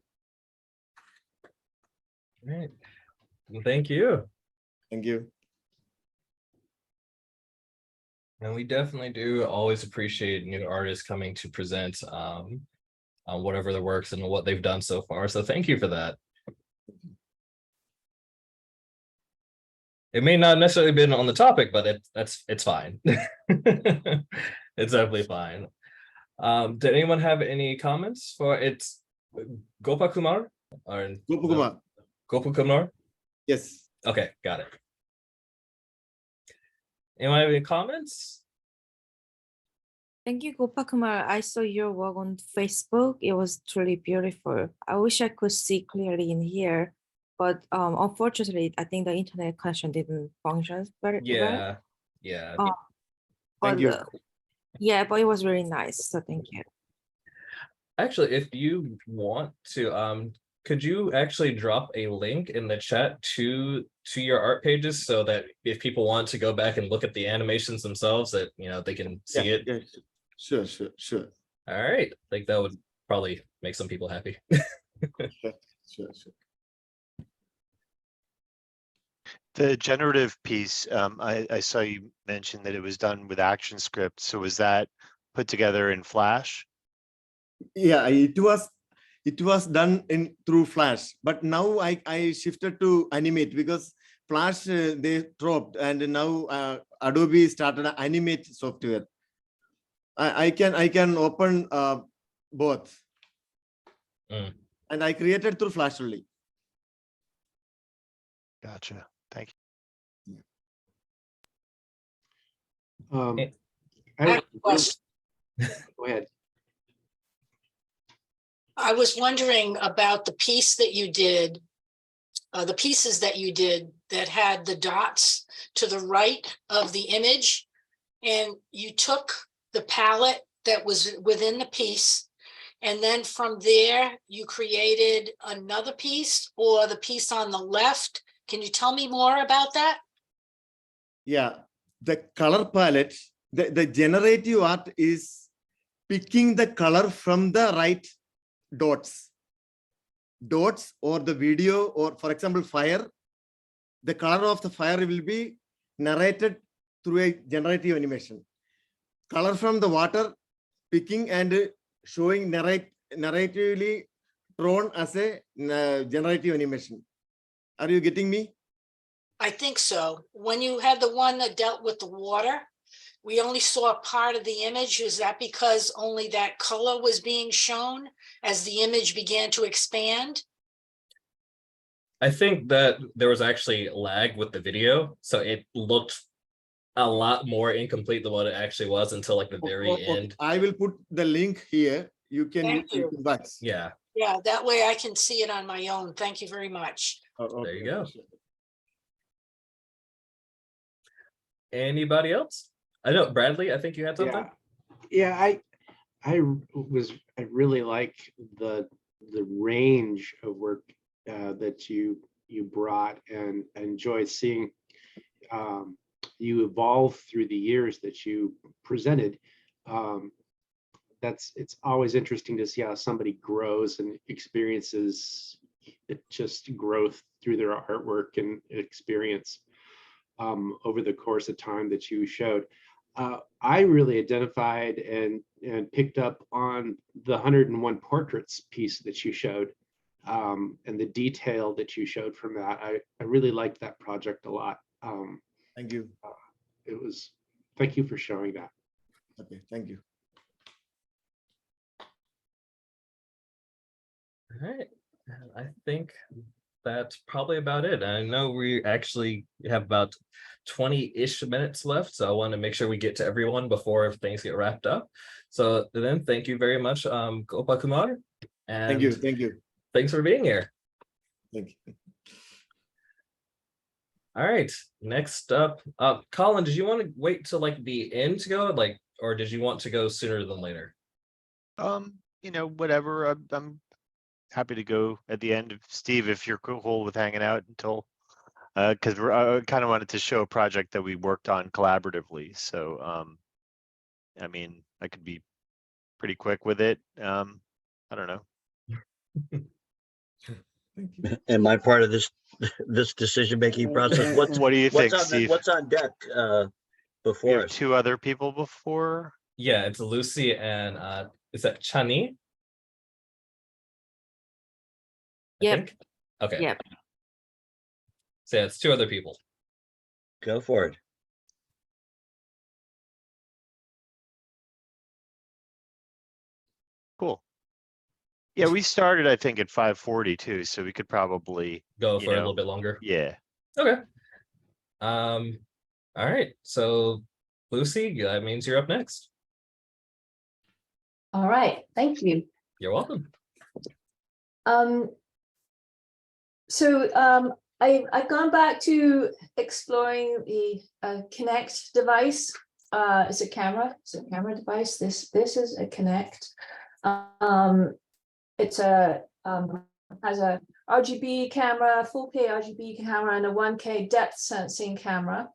All right. Well, thank you. Thank you. And we definitely do always appreciate new artists coming to present on whatever their works and what they've done so far. So thank you for that. It may not necessarily been on the topic, but it's fine. It's definitely fine. Did anyone have any comments for it's Gopakumar or Gopakumar? Gopakumar? Yes. Okay, got it. Anyone have any comments? Thank you, Gopakumar. I saw your work on Facebook. It was truly beautiful. I wish I could see clearly in here, but unfortunately, I think the internet connection didn't function very well. Yeah, yeah. Thank you. Yeah, but it was really nice. So thank you. Actually, if you want to, could you actually drop a link in the chat to your art pages so that if people want to go back and look at the animations themselves, that they can see it? Yeah. Sure. All right, I think that would probably make some people happy. Sure. The generative piece, I saw you mention that it was done with ActionScript. So was that put together in Flash? Yeah, it was done through Flash, but now I shifted to Animate because Flash they dropped, and now Adobe started an Animate software. I can open both, and I created through Flash only. Gotcha. Thank you. I have a question. Go ahead. I was wondering about the piece that you did, the pieces that you did that had the dots to the right of the image, and you took the palette that was within the piece, and then from there you created another piece, or the piece on the left. Can you tell me more about that? Yeah, the color palette, the generative art is picking the color from the right dots or the video, or for example fire. The color of the fire will be narrated through a generative animation. Color from the water, picking and showing narratively drawn as a generative animation. Are you getting me? I think so. When you had the one that dealt with the water, we only saw a part of the image. Is that because only that color was being shown as the image began to expand? I think that there was actually lag with the video, so it looked a lot more incomplete than what it actually was until like the very end. I will put the link here. You can back. Yeah. Yeah, that way I can see it on my own. Thank you very much. There you go. Anybody else? I know Bradley, I think you had something. Yeah, I really like the range of work that you brought, and enjoyed seeing you evolve through the years that you presented. It's always interesting to see how somebody grows and experiences just growth through their artwork and experience over the course of time that you showed. I really identified and picked up on the 101 portraits piece that you showed, and the detail that you showed from that. I really liked that project a lot. Thank you. Thank you for showing that. Okay, thank you. All right, I think that's probably about it. I know we actually have about 20-ish minutes left, so I want to make sure we get to everyone before things get wrapped up. So then, thank you very much, Gopakumar. And Thank you. Thank you. thanks for being here. Thank you. All right, next up, Colin, did you want to wait till like the end to go, like, or did you want to go sooner than later? Whatever. I'm happy to go at the end. Steve, if you're cool with hanging out until, because I kind of wanted to show a project that we worked on collaboratively. So, I mean, I could be pretty quick with it. I don't know. Am I part of this decision-making process? What do you think, Steve? What's on deck We before have us? two other people before. Yeah, it's Lucy and is that Chanhee? Yep. Okay. Yep. So yeah, it's two other people. Go for it. Cool. Yeah, we started, I think, at 5:40 too, so we could probably Go for a little bit longer. Yeah. Okay. All right. So Lucy, that means you're up next. All right, thank you. You're welcome. I've gone back to exploring the Kinect device. It's a camera device. This is a Kinect. It's has a RGB camera, full pay RGB camera, and a 1K depth sensing camera.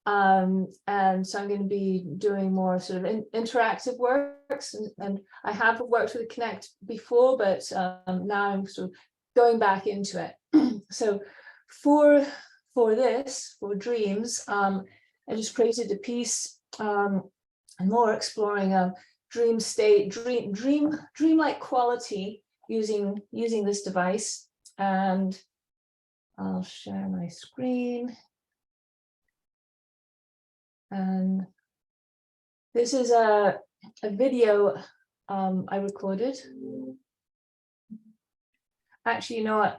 And so I'm going to be doing more sort of interactive works, and I have worked with the Kinect before, but now I'm sort of going back into it. So for dreams, I just created a piece and more exploring a dream state, dreamlike quality using this device. And I'll share my screen. And this is a video I recorded. Actually, you know what?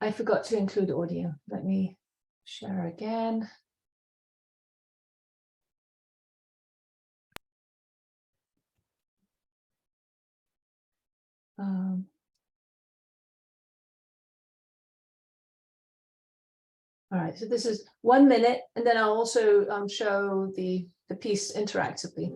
I forgot to include audio. Let me share again. All right, so this is 1 minute, and then I'll also show the piece interactively.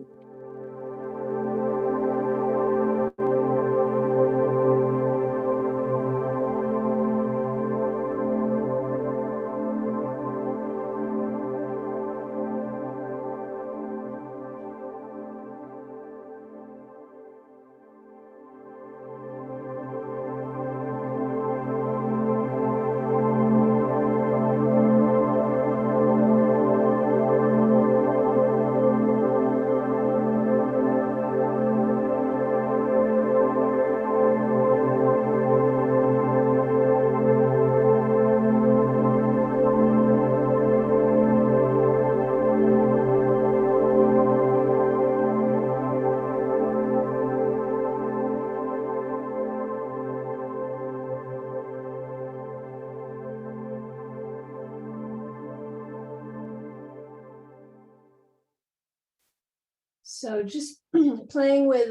So just playing with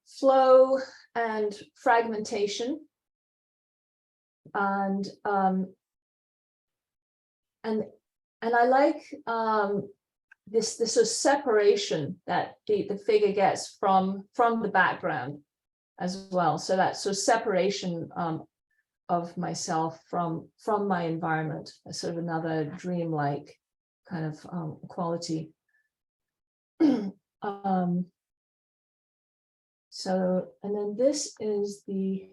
flow and fragmentation, and I like this sort of separation that the figure gets from the background as well. So that sort of separation of myself from my environment, sort of another dreamlike kind of quality. So, and then this is the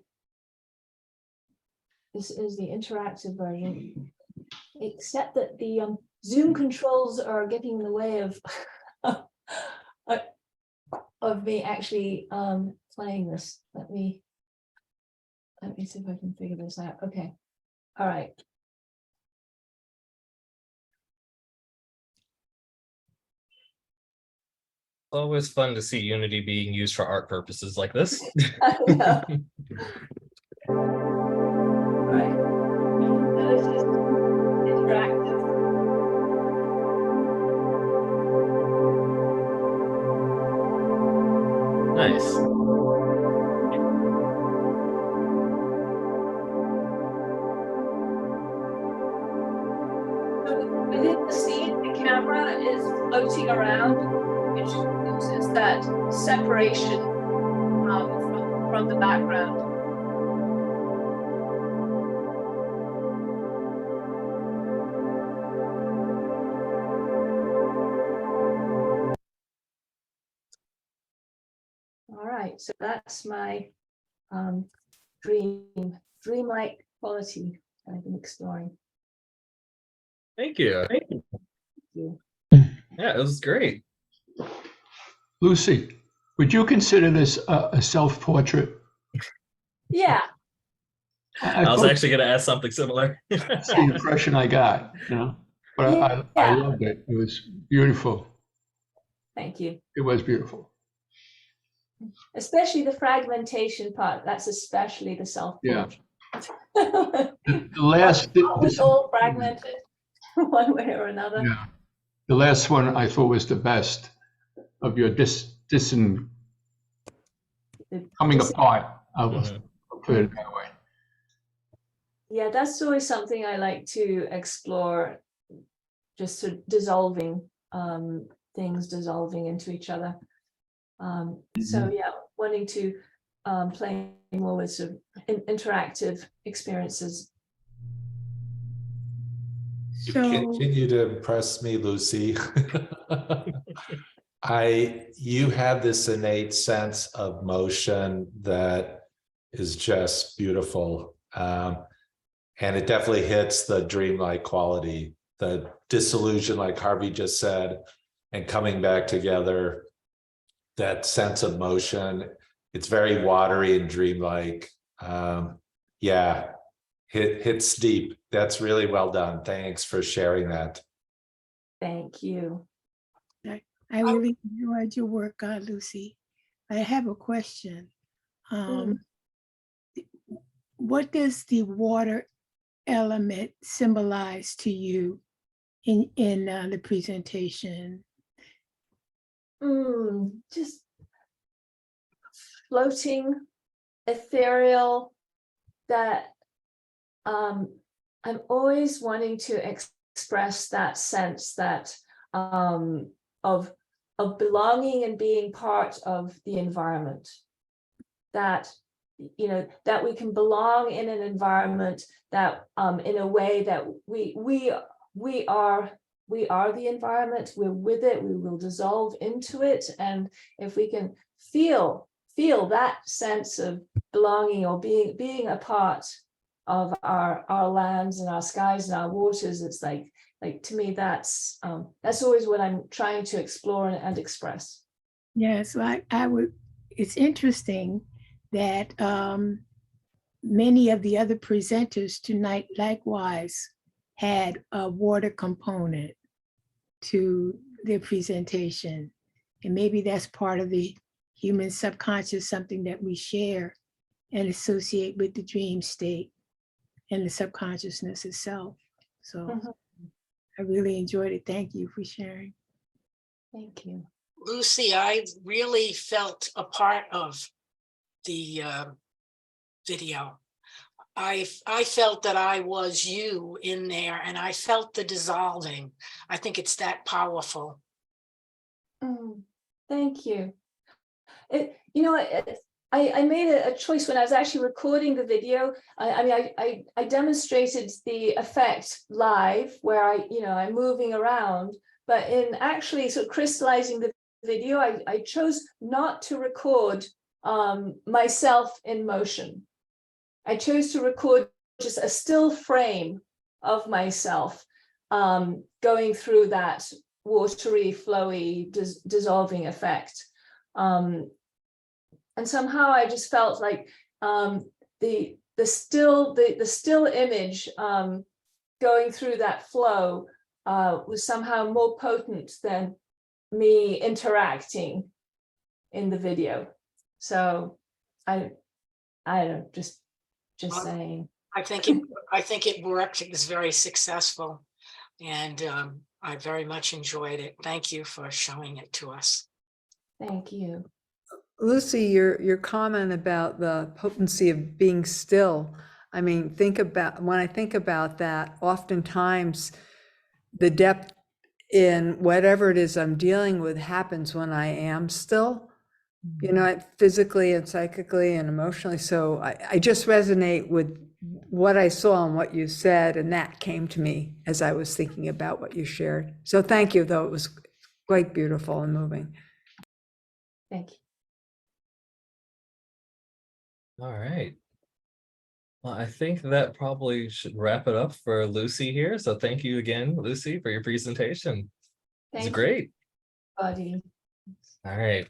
interactive version, except that the Zoom controls are getting in the way of of me actually playing this. Let me see if I can figure this out. Okay, all right. Always fun to see Unity being used for art purposes like this. I know. Right. So this is interactive. Nice. floating around, which loses that separation from the background. All right, so that's my dreamlike quality I've been exploring. Thank you. Thank you. Yeah, it was great. Lucy, would you consider this a self-portrait? Yeah. I was actually going to ask something similar. That's the impression I got, you know, but I loved it. It was beautiful. Thank you. It was beautiful. Especially the fragmentation part. That's especially the self-portrait. Yeah. The last. It's all fragmented one way or another. Yeah. The last one I thought was the best of your coming apart. I will put it that way. Yeah, that's always something I like to explore, just sort of dissolving, things dissolving into each other. So yeah, wanting to play more with sort of interactive experiences. You continue to impress me, Lucy. You have this innate sense of motion that is just beautiful. And it definitely hits the dreamlike quality, the disillusion, like Harvey just said, and coming back together, that sense of motion. It's very watery and dreamlike. Yeah, hits deep. That's really well done. Thanks for sharing that. Thank you. I really enjoyed your work, Lucy. I have a question. What does the water element symbolize to you in the presentation? Just floating, ethereal, that I'm always wanting to express that sense that of belonging and being part of the environment, that that we can belong in an environment that in a way that we are the environment, we're with it, we will dissolve into it. And if we can feel that sense of belonging or being a part of our lands and our skies and our waters, it's like to me, that's always what I'm trying to explore and express. Yeah, so I would, it's interesting that many of the other presenters tonight likewise had a water component to their presentation. And maybe that's part of the human subconscious, something that we share and associate with the dream state and the subconsciousness itself. So I really enjoyed it. Thank you for sharing. Thank you. Lucy, I really felt a part of the video. I felt that I was you in there, and I felt the dissolving. I think it's that powerful. Thank you. I made a choice when I was actually recording the video. I demonstrated the effect live where I'm moving around, but in actually sort of crystallizing the video, I chose not to record myself in motion. I chose to record just a still frame of myself going through that watery, flowy, dissolving effect. And somehow I just felt like the still image going through that flow was somehow more potent than me interacting in the video. So I don't know, just saying. I think it worked. It was very successful, and I very much enjoyed it. Thank you for showing it to us. Thank you. Lucy, your comment about the potency of being still, I mean, when I think about that, oftentimes the depth in whatever it is I'm dealing with happens when I am still, you know, physically and psychically and emotionally. So I just resonate with what I saw and what you said, and that came to me as I was thinking about what you shared. So thank you, though. It was quite beautiful and moving. Thank you. All right. Well, I think that probably should wrap it up for Lucy here. So thank you again, Lucy, for your presentation. It's great. Buddy. All right.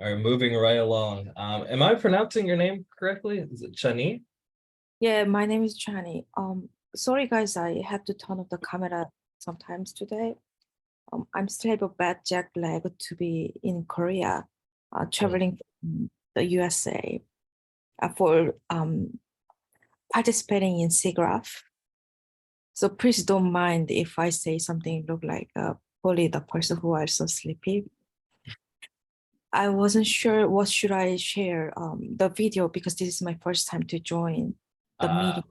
All right, moving right along. Am I pronouncing your name correctly? Is it Chanhee? Yeah, my name is Chanhee. Sorry guys, I had to turn off the camera sometimes today. I'm still have a bad jet lag to be in Korea, traveling from the USA for participating in SIGGRAPH. So please don't mind if I say something look like only the person who are so sleepy. I wasn't sure what should I share the video because this is my first time to join the meeting.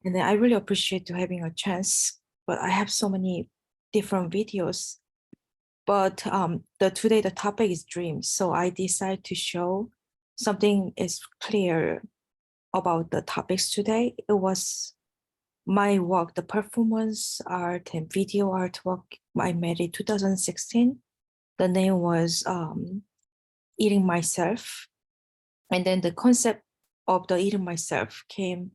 And then I really appreciate to having a chance, but I have so many different videos. But today the topic is dreams. So I decided to show something is clear about the topics today. It was my work, the performance art and video artwork I made in 2016. The name was Eating Myself. And then the concept of the eating myself came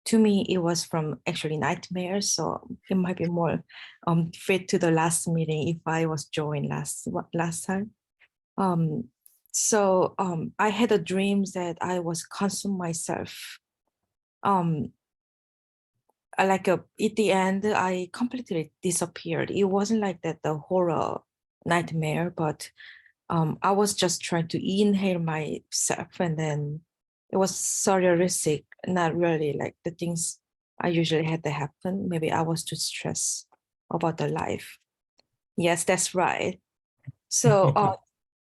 to me. It was from actually nightmares. So it might be more fit to the last meeting if I was joined last time. So I had a dream that I was consume myself. At the end, I completely disappeared. It wasn't like that the horror nightmare, but I was just trying to inhale myself, and then it was surrealistic, not really like the things I usually had to happen. Maybe I was too stressed about the life. Yes, that's right. So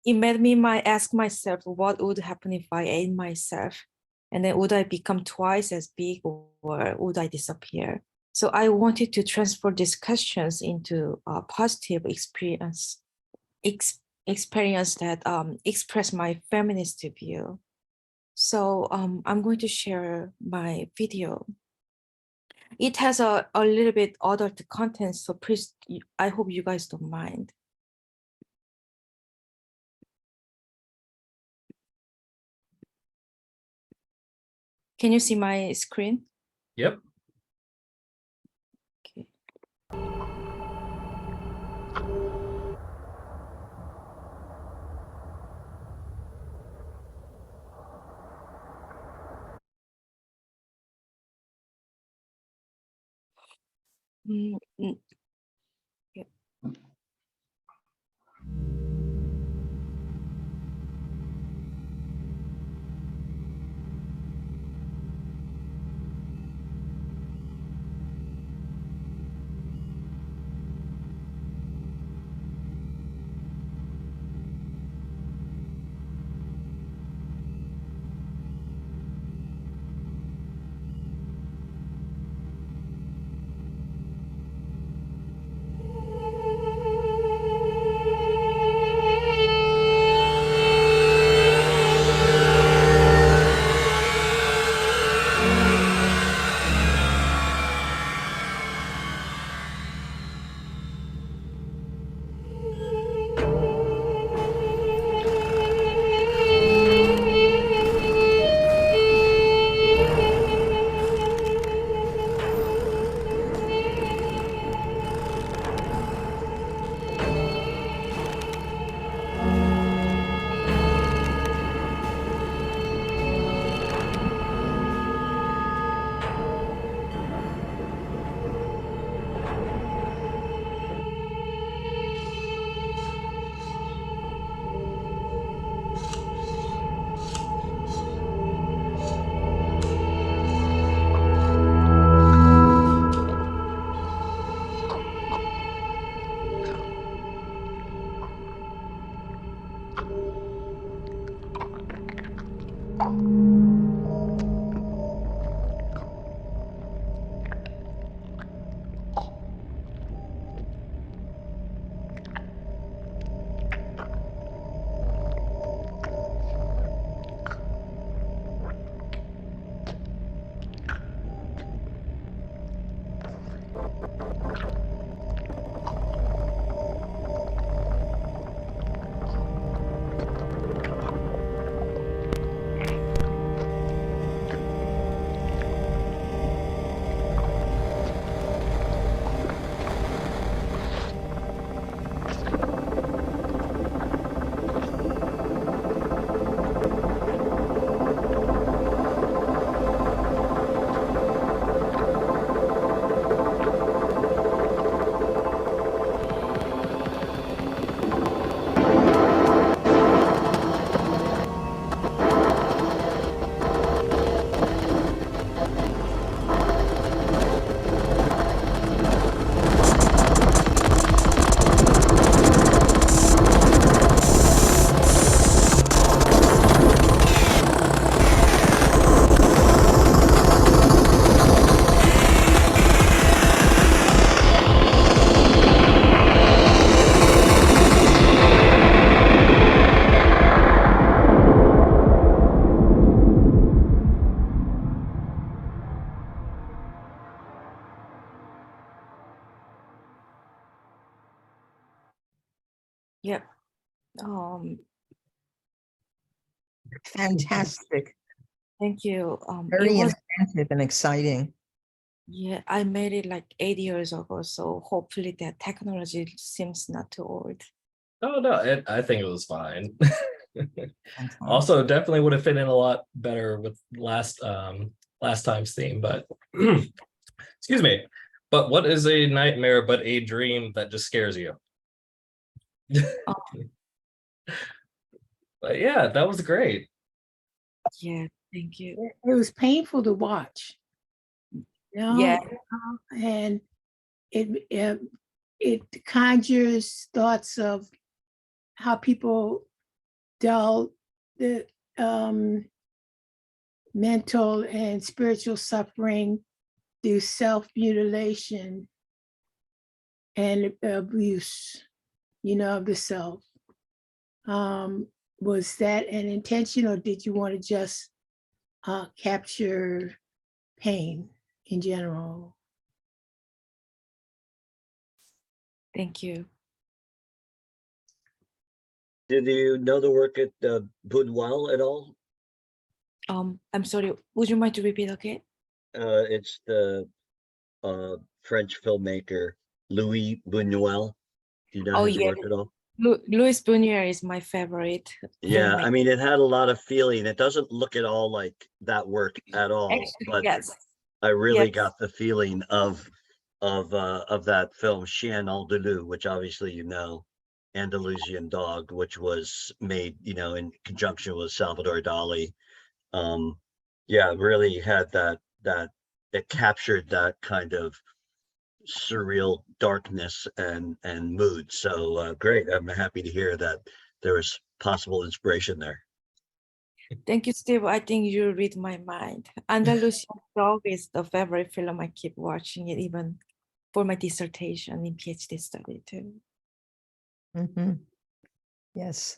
it made me ask myself, what would happen if I ate myself? And then would I become twice as big or would I disappear? So I wanted to transfer these questions into a positive experience that express my feminist view. So I'm going to share my video. It has a little bit adult content, so please, I hope you guys don't mind. Can you see my screen? Yep. Okay. Yeah. Fantastic. Thank you. Very inventive and exciting. Yeah, I made it like 8 years ago, so hopefully that technology seems not too old. Oh no, I think it was fine. Also, definitely would have fit in a lot better with last time's theme, but excuse me. But what is a nightmare but a dream that just scares you? But yeah, that was great. Yeah, thank you. It was painful to watch. Yeah. And it conjures thoughts of how people dealt the mental and spiritual suffering through self-mutilation and abuse, of the self. Was that an intention, or did you want to just capture pain in general? Thank you. Did you know the work at Buñuel at all? I'm sorry, would you mind to repeat again? It's the French filmmaker Louis Buñuel. Do you know his work at all? Louis Buñuel is my favorite. Yeah, I mean, it had a lot of feeling. It doesn't look at all like that work at all, Actually, but yes. I really Yes. got the feeling of that film, Chien Andalou, which obviously Andalusian Dog, which was made, in conjunction with Salvador Dali. Yeah, really had it captured that kind of surreal darkness and mood. So great. I'm happy to hear that there was possible inspiration there. Thank you, Steve. I think you read my mind. Andalusian Dog is the favorite film. I keep watching it even for my dissertation in PhD study too. Yes.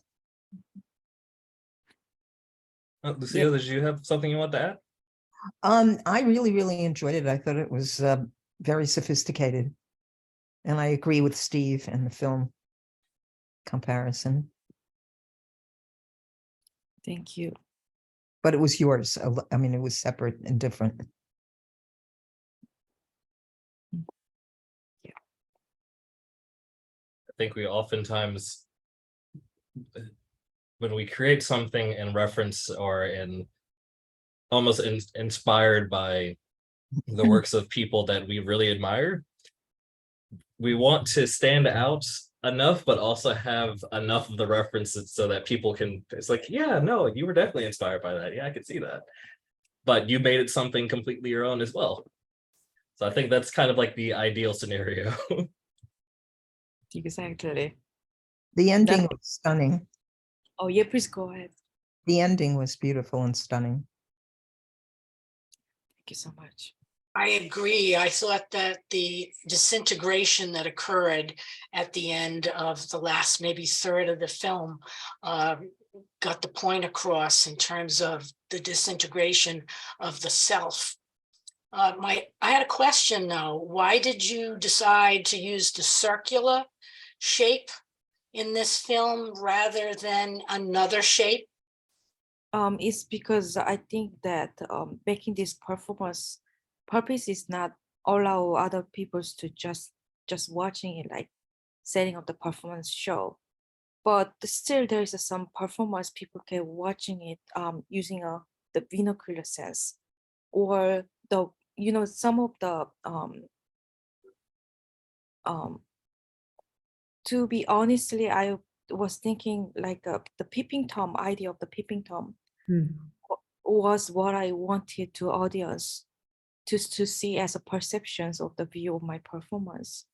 Lucille, did you have something you want to add? I really, really enjoyed it. I thought it was very sophisticated. And I agree with Steve and the film comparison. Thank you. But it was yours. I mean, it was separate and different. I think we oftentimes, when we create something in reference or almost inspired by the works of people that we really admire, we want to stand out enough, but also have enough of the references so that people can, it's like, yeah, no, you were definitely inspired by that. Yeah, I could see that. But you made it something completely your own as well. So I think that's kind of like the ideal scenario. Exactly. The ending was stunning. Oh, yeah, please go ahead. The ending was beautiful and stunning. Thank you so much. I agree. I thought that the disintegration that occurred at the end of the last maybe third of the film got the point across in terms of the disintegration of the self. I had a question though. Why did you decide to use the circular shape in this film rather than another shape? It's because I think that making this performance purpose is not allow other people to just watching it, like setting up the performance show, but still there is some performance people can watching it using the binocular sense, or the some of the to be honestly, I was thinking like the peeping tom idea of the peeping tom was what I wanted to audience to see as a perceptions of the view of my performance.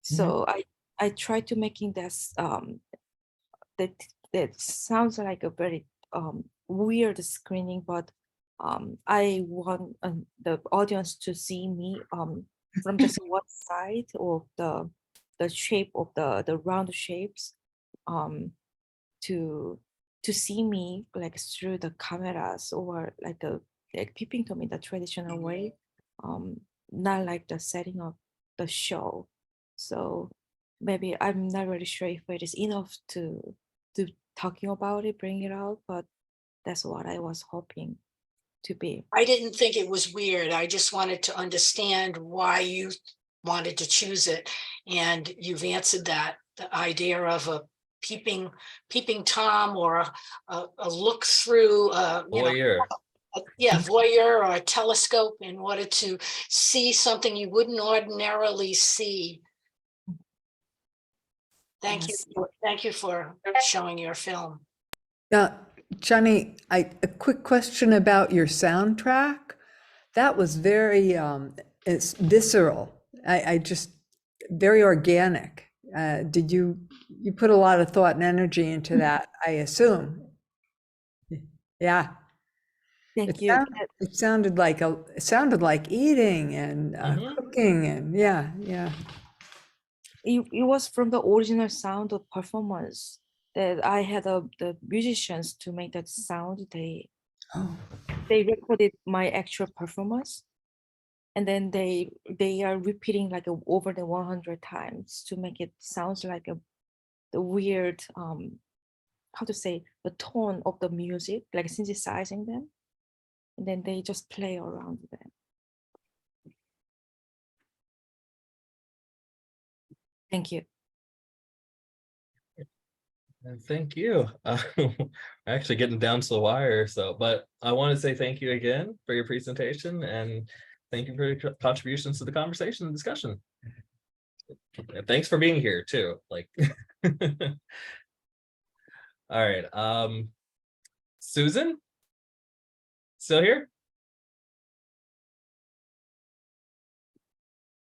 So I tried to making this that sounds like a very weird screening, but I want the audience to see me from just one side of the shape of the round shapes, to see me like through the cameras, or like peeping tom in the traditional way, not like the setting of the show. So maybe I'm not really sure if it is enough to talking about it, bring it out, but that's what I was hoping to be. I didn't think it was weird. I just wanted to understand why you wanted to choose it. And you've answered that, the idea of a peeping Tom or a look through, Voyeur. Voyeur or a telescope in order to see something you wouldn't ordinarily see. Thank you for showing your film. Chanhee, a quick question about your soundtrack. That was very, it's visceral. I just, very organic. Did you put a lot of thought and energy into that, I assume? Yeah. Thank you. It sounded like eating and cooking and yeah. It was from the original sound of performance that I had the musicians to make that sound. They recorded my actual performance, and then they are repeating like over the 100 times to make it sounds like the weird how to say, the tone of the music, like synthesizing them, and then they just play around them. Thank you. Thank you. Actually getting down to the wire, but I want to say thank you again for your presentation and thank you for your contributions to the conversation and discussion. And thanks for being here too. All right. Susan? Still here?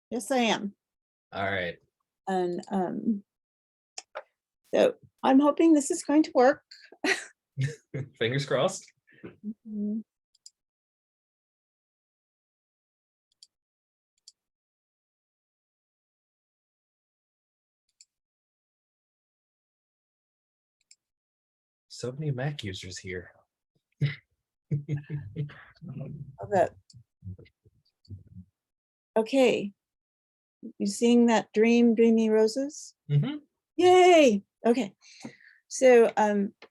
Yes, I am. All right. And so I'm hoping this is going to work. Fingers crossed. Mhm. So many Mac users here. Okay. You seeing that Dreamy Roses? Mm-hmm. Yay! Okay. So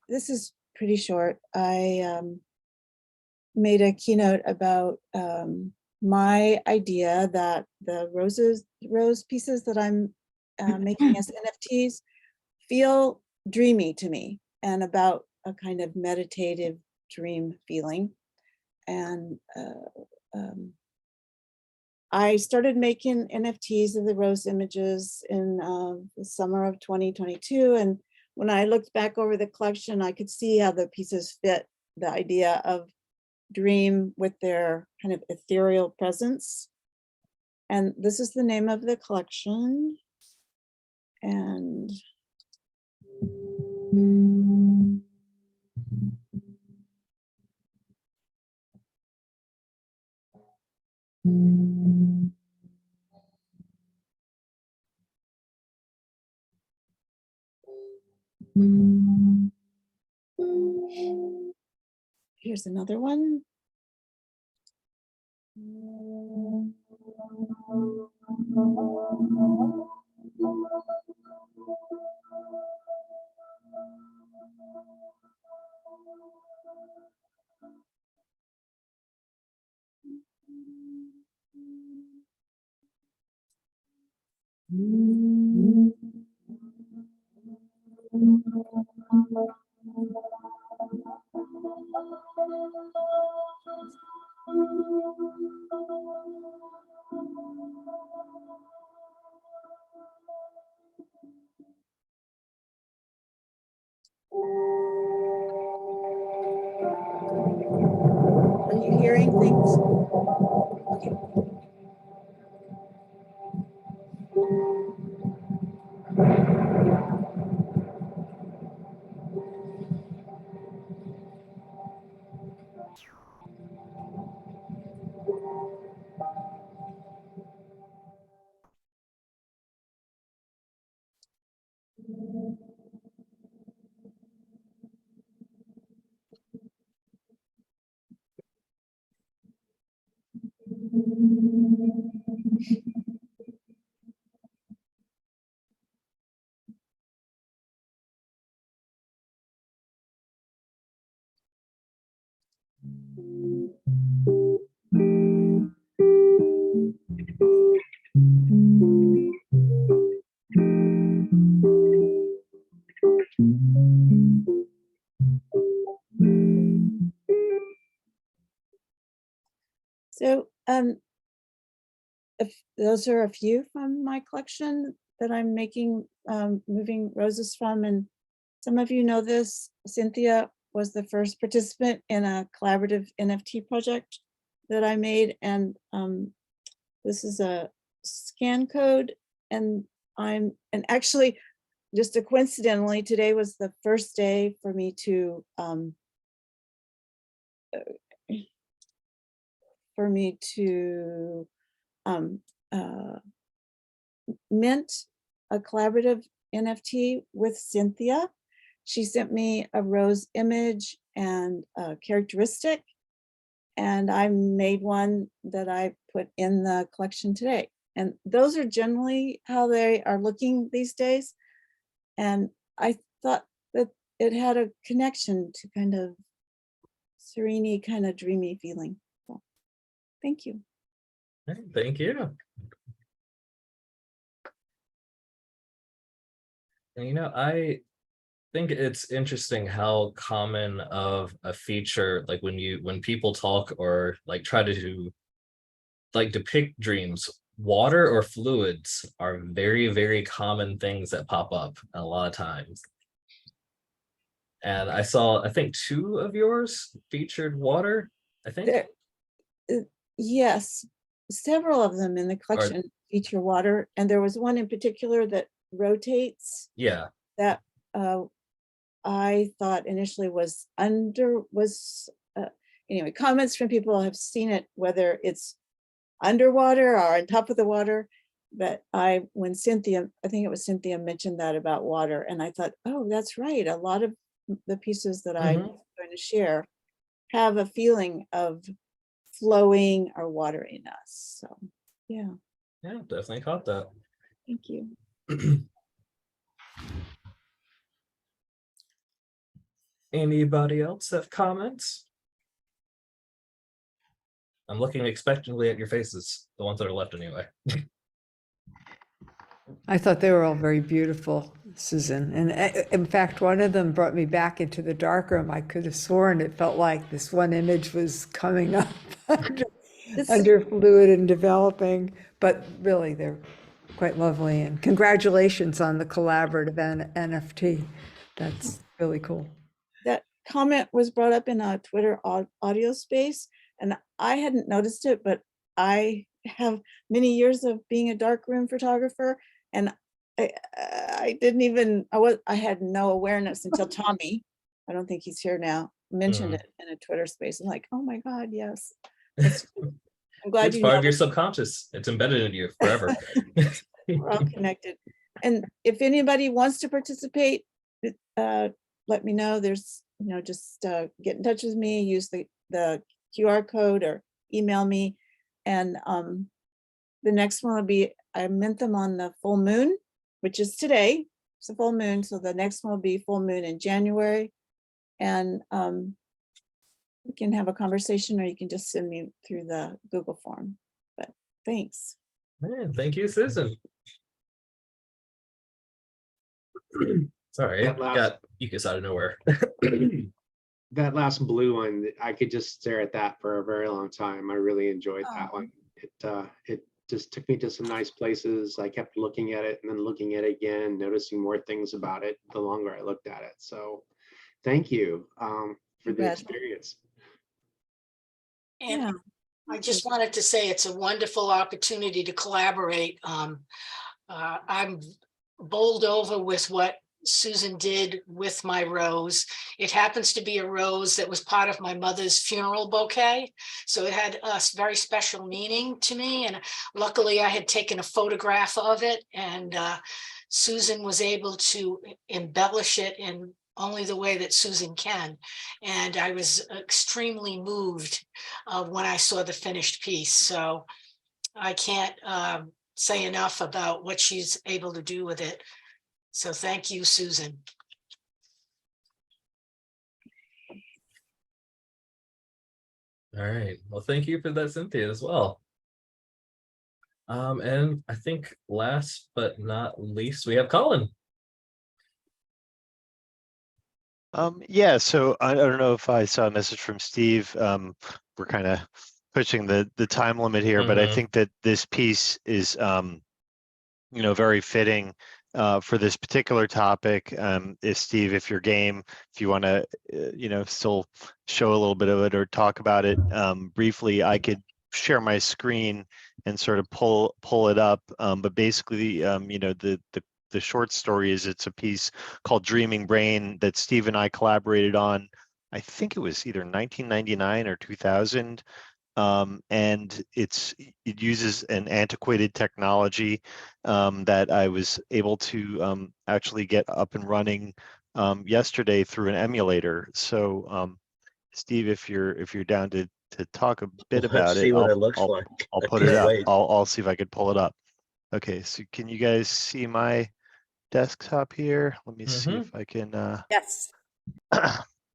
this is pretty short. I made a keynote about my idea that the rose pieces that I'm making as NFTs feel dreamy to me and about a kind of meditative dream feeling. And I started making NFTs of the rose images in the summer of 2022. And when I looked back over the collection, I could see how the pieces fit the idea of dream with their kind of ethereal presence. And this is the name of the collection. And here's another one. Are you hearing things? Okay. So if those are a few from my collection that I'm making, moving roses from, and some of you know this, Cynthia was the first participant in a collaborative NFT project that I made, and this is a scan code, and actually, just coincidentally, today was the first day for me to mint a collaborative NFT with Cynthia. She sent me a rose image and a characteristic, and I made one that I put in the collection today. And those are generally how they are looking these days. And I thought that it had a connection to kind of serene, kind of dreamy feeling. So, thank you. Thank you. And you know, I think it's interesting how common of a feature, like when people talk or like try to do, like depict dreams, water or fluids are very, very common things that pop up a lot of times. And I saw, I think 2 of yours featured water, I think. Yes, several of them in the collection feature water, and there was one in particular that rotates. Yeah. That I thought initially was anyway, comments from people have seen it, whether it's underwater or on top of the water. But when Cynthia, I think it was Cynthia, mentioned that about water, and I thought, oh, that's right. A lot of the pieces that I'm going to share have a feeling of flowing or watering us. So yeah. Yeah, definitely caught that. Thank you. Anybody else have comments? I'm looking expectantly at your faces, the ones that are left anyway. I thought they were all very beautiful, Susan. And in fact, one of them brought me back into the darkroom. I could have sworn it felt like this one image was coming up under fluid and developing, but really they're quite lovely. And congratulations on the collaborative NFT. That's really cool. That comment was brought up in a Twitter audio space, and I hadn't noticed it, but I have many years of being a darkroom photographer, and I had no awareness until Tommy, I don't think he's here now, mentioned it in a Twitter space. I'm like, oh my God, yes. I'm glad it's part of your subconscious. It's embedded in you forever. We're all connected. And if anybody wants to participate, let me know. There's, just get in touch with me, use the QR code or email me. And the next one will be, I mint them on the full moon, which is today. It's a full moon. So the next one will be full moon in January. And we can have a conversation, or you can just send me through the Google form. But thanks. Man, thank you, Susan. Sorry, got you out of nowhere. That last blue one, I could just stare at that for a very long time. I really enjoyed that one. It just took me to some nice places. I kept looking at it and then looking at it again, noticing more things about it the longer I looked at it. So thank you for the experience. And I just wanted to say it's a wonderful opportunity to collaborate. I'm bowled over with what Susan did with my rose. It happens to be a rose that was part of my mother's funeral bouquet. So it had a very special meaning to me. And luckily I had taken a photograph of it, and Susan was able to embellish it in only the way that Susan can. And I was extremely moved when I saw the finished piece. So I can't say enough about what she's able to do with it. So thank you, Susan. All right. Well, thank you for that, Cynthia, as well. And I think last but not least, we have Colin. Yeah, so I don't know if I saw a message from Steve. We're kind of pushing the time limit here, but I think that this piece is very fitting for this particular topic. If Steve, if you're game, if you want to still show a little bit of it or talk about it briefly, I could share my screen and sort of pull it up. But basically, the short story is, it's a piece called Dreaming Brain that Steve and I collaborated on. I think it was either 1999 or 2000. And it uses an antiquated technology that I was able to actually get up and running yesterday through an emulator. So Steve, if you're down to talk a bit Let's about see it, what it looks like. I'll I put it can't up. wait. I'll see if I could pull it up. Okay, so can you guys see my desktop here? Let me see if I can Yes.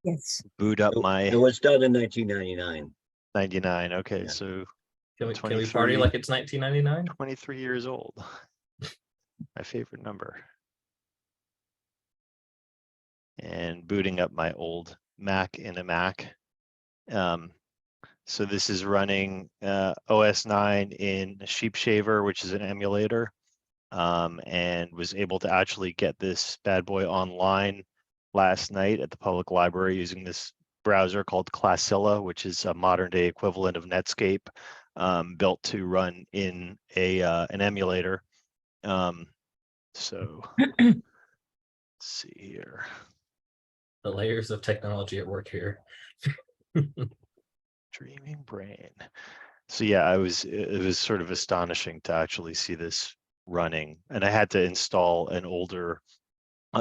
Yes. boot up my It was done in 1999. 99. Okay, so Can we party like it's 1999? 23 years old. My favorite number. And booting up my old Mac in a Mac. So this is running OS 9 in Sheepshaver, which is an emulator, and was able to actually get this bad boy online last night at the public library using this browser called Classilla, which is a modern day equivalent of Netscape, built to run in an emulator. So let's see here. The layers of technology at work here. Dreaming Brain. So yeah, it was sort of astonishing to actually see this running, and I had to install an older.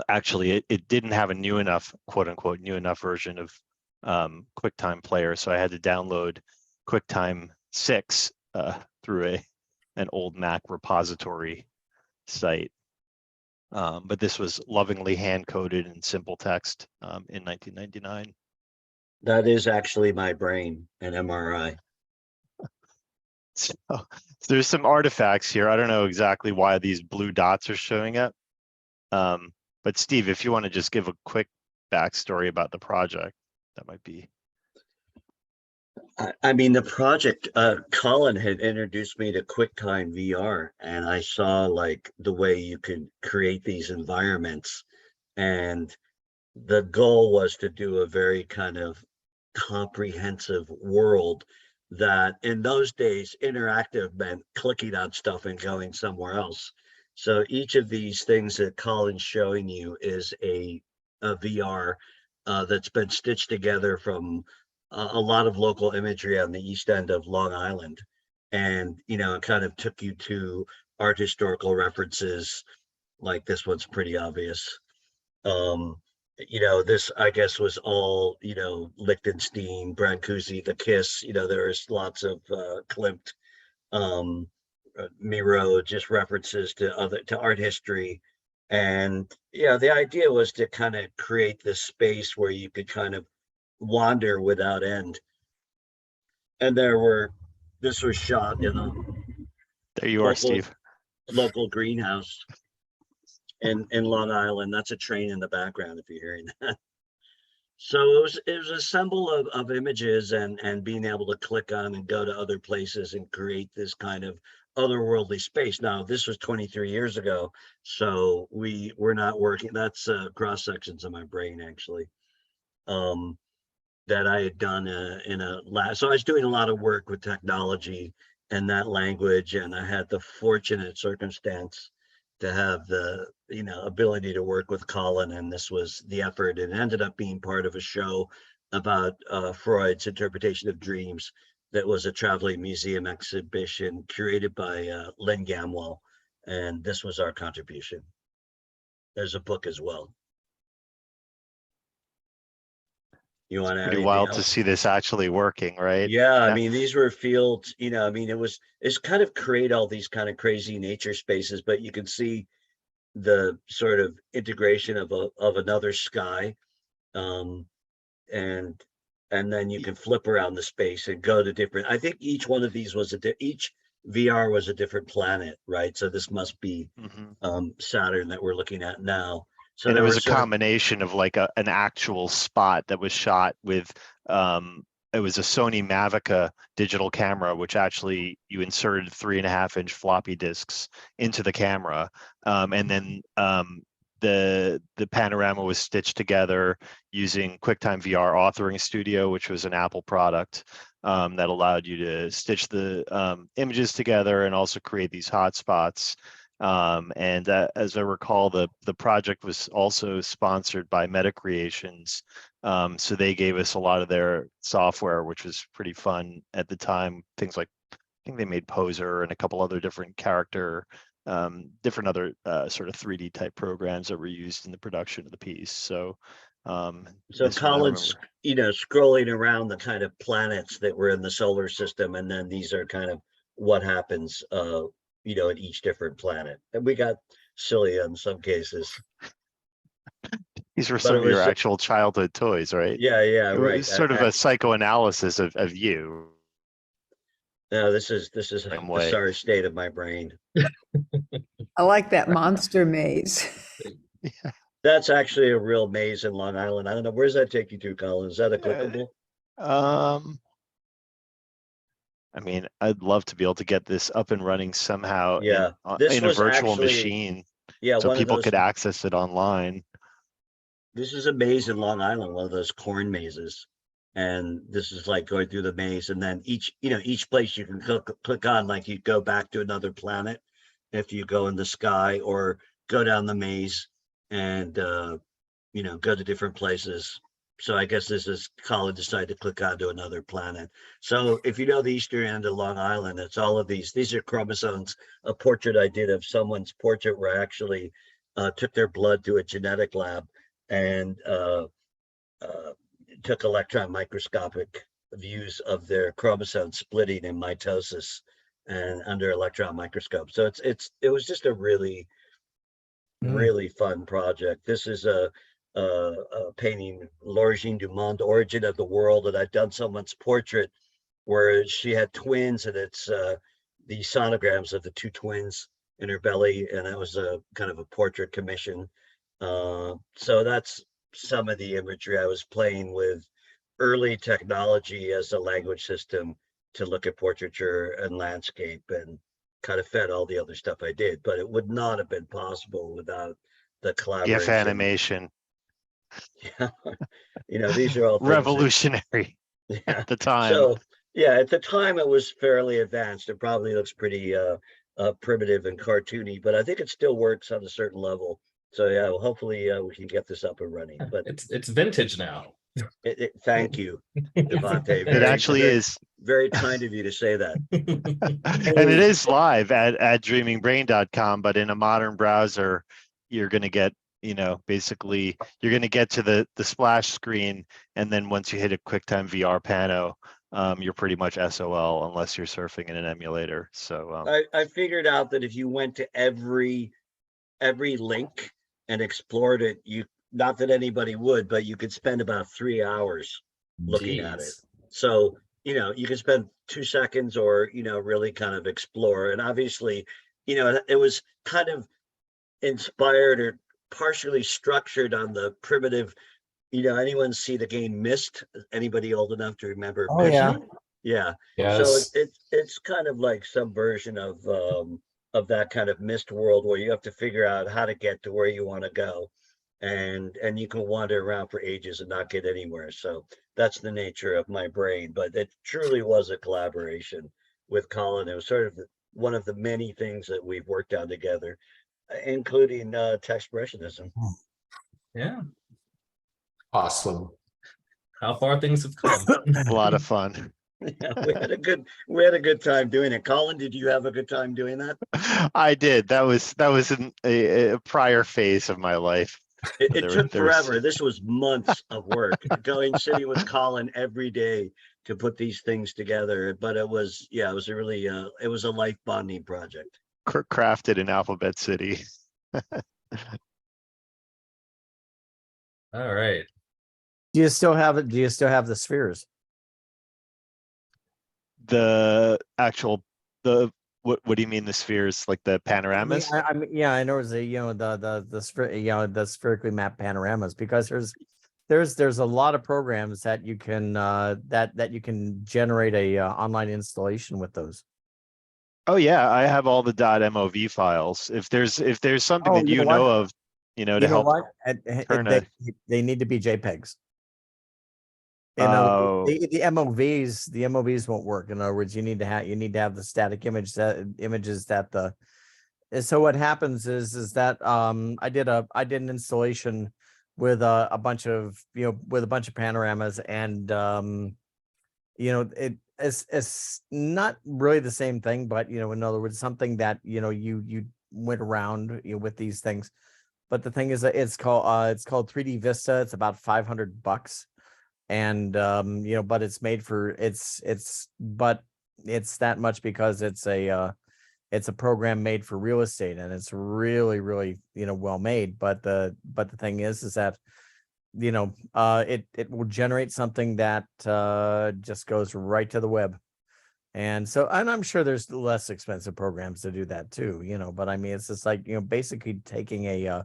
Actually, it didn't have a new enough, quote unquote, new enough version of QuickTime Player, so I had to download QuickTime 6 through an old Mac repository site. But this was lovingly hand coded in simple text in 1999. That is actually my brain, an MRI. So there's some artifacts here. I don't know exactly why these blue dots are showing up. But Steve, if you want to just give a quick backstory about the project, that might be. I mean, the project, Colin had introduced me to QuickTime VR, and I saw like the way you could create these environments. And the goal was to do a very kind of comprehensive world that in those days, interactive meant clicking on stuff and going somewhere else. So each of these things that Colin's showing you is a VR that's been stitched together from a lot of local imagery on the east end of Long Island. And, it kind of took you to art historical references, like this one's pretty obvious. This, I guess, was all, Lichtenstein, Brancusi, The Kiss, there's lots of Klimt, Miro, just references to art history. And the idea was to kind of create this space where you could kind of wander without end. And this was shot in a there you are, Steve. Local greenhouse in Long Island. That's a train in the background if you're hearing that. So it was a symbol of images and being able to click on and go to other places and create this kind of otherworldly space. Now, this was 23 years ago, so we're not working. That's cross sections of my brain, actually, that I had done in a lab. So I was doing a lot of work with technology and that language, and I had the fortunate circumstance to have the ability to work with Colin, and this was the effort. It ended up being part of a show about Freud's interpretation of dreams that was a traveling museum exhibition curated by Lynn Gamwell, and this was our contribution. There's a book as well. You want to add Pretty anything wild else? to see this actually working, right? Yeah, I mean, these were fields, it's kind of create all these kind of crazy nature spaces, but you can see the sort of integration of another sky, and and then you can flip around the space and go to different. I think each one of these was each VR was a different planet, right? So this must be Saturn that we're looking at now. So and it there was were a sort of- combination of like an actual spot that was shot with it was a Sony Mavica digital camera, which actually you inserted 3.5-inch floppy disks into the camera, and then the panorama was stitched together using QuickTime VR Authoring Studio, which was an Apple product that allowed you to stitch the images together and also create these hotspots. And as I recall, the project was also sponsored by Meta Creations. So they gave us a lot of their software, which was pretty fun at the time. Things like, I think they made Poser and a couple other different different other sort of 3D type programs that were used in the production of the piece. So Colin's, scrolling around the kind of planets that were in the solar system, and then these are kind of what happens, in each different planet. And we got silly in some cases. These were some of your actual childhood toys, right? Yeah, It was sort of a psychoanalysis of you. No, this is the sorry state of my brain. I like that monster maze. That's actually a real maze in Long Island. I don't know, where's that take you to, Colin? Is that a clickable? I mean, I'd love to be able to get this up and running somehow Yeah, in a virtual machine, so people could access it online. This is a maze in Long Island, one of those corn mazes. And this is like going through the maze, and then each place you can click on, like you go back to another planet if you go in the sky, or go down the maze and go to different places. So I guess this is Colin decided to click onto another planet. So if you know the eastern end of Long Island, it's all of these are chromosomes. A portrait I did of someone's portrait where I actually took their blood to a genetic lab and took electron microscopic views of their chromosome splitting and mitosis and under electron microscope. So it was just a really fun project. This is a painting, L'Origine du Monde, Origin of the World, and I've done someone's portrait where she had twins, and it's the sonograms of the two twins in her belly, and that was a kind of a portrait commission. So that's some of the imagery. I was playing with early technology as a language system to look at portraiture and landscape, and kind of fed all the other stuff I did, but it would not have been possible without the collaboration. GIF animation. Yeah, these are all revolutionary at the time. So yeah, at the time it was fairly advanced. It probably looks pretty primitive and cartoony, but I think it still works on a certain level. So yeah, well, hopefully we can get this up and running. But it's vintage now. Thank you, Davonte. It actually is very kind of you to say that. And it is live at dreamingbrain.com, but in a modern browser, you're going to get, basically you're going to get to the splash screen, and then once you hit a QuickTime VR pano, you're pretty much SOL unless you're surfing in an emulator. So I figured out that if you went to every link and explored it, not that anybody would, but you could spend about 3 hours looking at it. So, you can spend 2 seconds or, really kind of explore. And obviously, it was kind of inspired or partially structured on the primitive, anyone see the game Myst? Anybody old enough to remember Myst? Yeah. Yeah. Yes. So it's kind of like some version of that kind of Myst world where you have to figure out how to get to where you want to go. And you can wander around for ages and not get anywhere. So that's the nature of my brain. But it truly was a collaboration with Colin. It was sort of one of the many things that we've worked on together, including Techspressionism. Yeah. Awesome. How far things have come. a lot of fun. Yeah, we had a good time doing it. Colin, did you have a good time doing that? I did. That was a prior phase of my life. It took forever. This was months of work, sitting with Colin every day to put these things together. But it was a really, it was a life bonding project. Crafted in Alphabet City. All right. Do you still have it? Do you still have the spheres? The actual what do you mean the spheres, like the panoramas? Yeah, I know it's the spherically mapped panoramas, because there's a lot of programs that you can that you can generate a online installation with those. Oh yeah, I have all the .mov files. If there's something that you know of, to help turn They need to be JPEGs. Oh. The MOVs won't work. In other words, you need to have the static images that so what happens is that I did an installation with a bunch of panoramas, and it's not really the same thing, but in other words, something that you went around with these things. But the thing is that it's called 3D Vista. It's about $500, and but it's made for but it's that much because it's a program made for real estate, and it's really, really well made. But the thing is that it will generate something that just goes right to the web. And I'm sure there's less expensive programs to do that too, but I mean, it's just like, basically taking a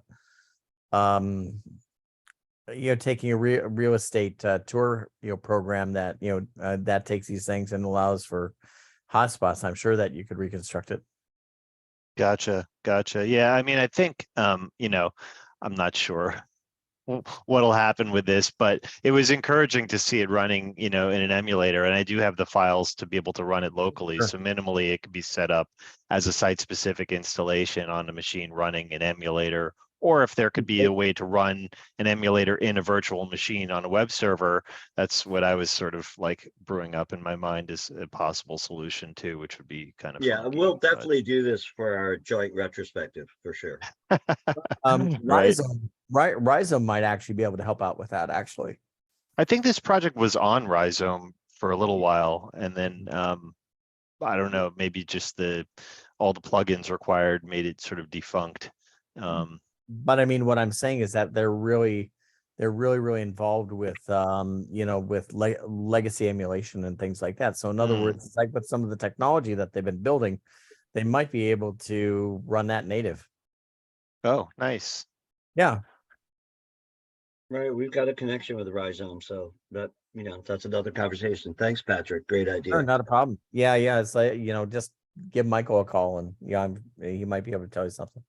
taking a real estate tour, program that, that takes these things and allows for hotspots. I'm sure that you could reconstruct it. Gotcha. Yeah, I mean, I think I'm not sure what'll happen with this, but it was encouraging to see it running, in an emulator, and I do have the files to be able to run it locally. Sure. So minimally it could be set up as a site-specific installation on a machine running an emulator, or if there could be a way to run an emulator in a virtual machine on a web server. That's what I was sort of like brewing up in my mind as a possible solution too, which would be kind of funky, we'll definitely do this for our joint retrospective for sure. Rhizome might actually be able to help out with that, actually. I think this project was on Rhizome for a little while, and then I don't know, maybe just all the plugins required made it sort of defunct. But I mean, what I'm saying is that they're really involved with with legacy emulation and things like that. So in other words, it's like with some of the technology that they've been building, they might be able to run that native. Oh, nice. Yeah. Right, we've got a connection with the Rhizome, so that that's another conversation. Thanks, Patrick. Great idea. Sure, not a problem. Yeah, it's like just give Michael a call, and he might be able to tell you something.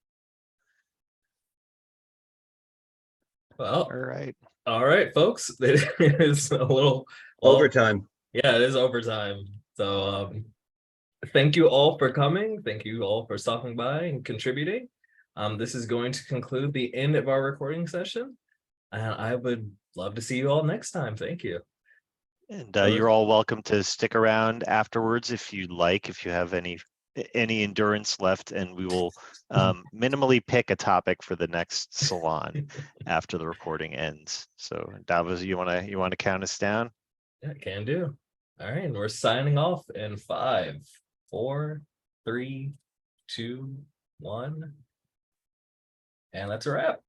Well, all right, folks. It is a little overtime. Yeah, it is overtime. So thank you all for coming. Thank you all for stopping by and contributing. This is going to conclude the end of our recording session, and I would love to see you all next time. Thank you. And you're all welcome to stick around afterwards if you'd like, if you have any endurance left, and we will minimally pick a topic for the next salon after the recording ends. So Davos, you want to count us down? Yeah, can do. All right, and we're signing off in 5, 4, 3, 2, 1, and that's a wrap.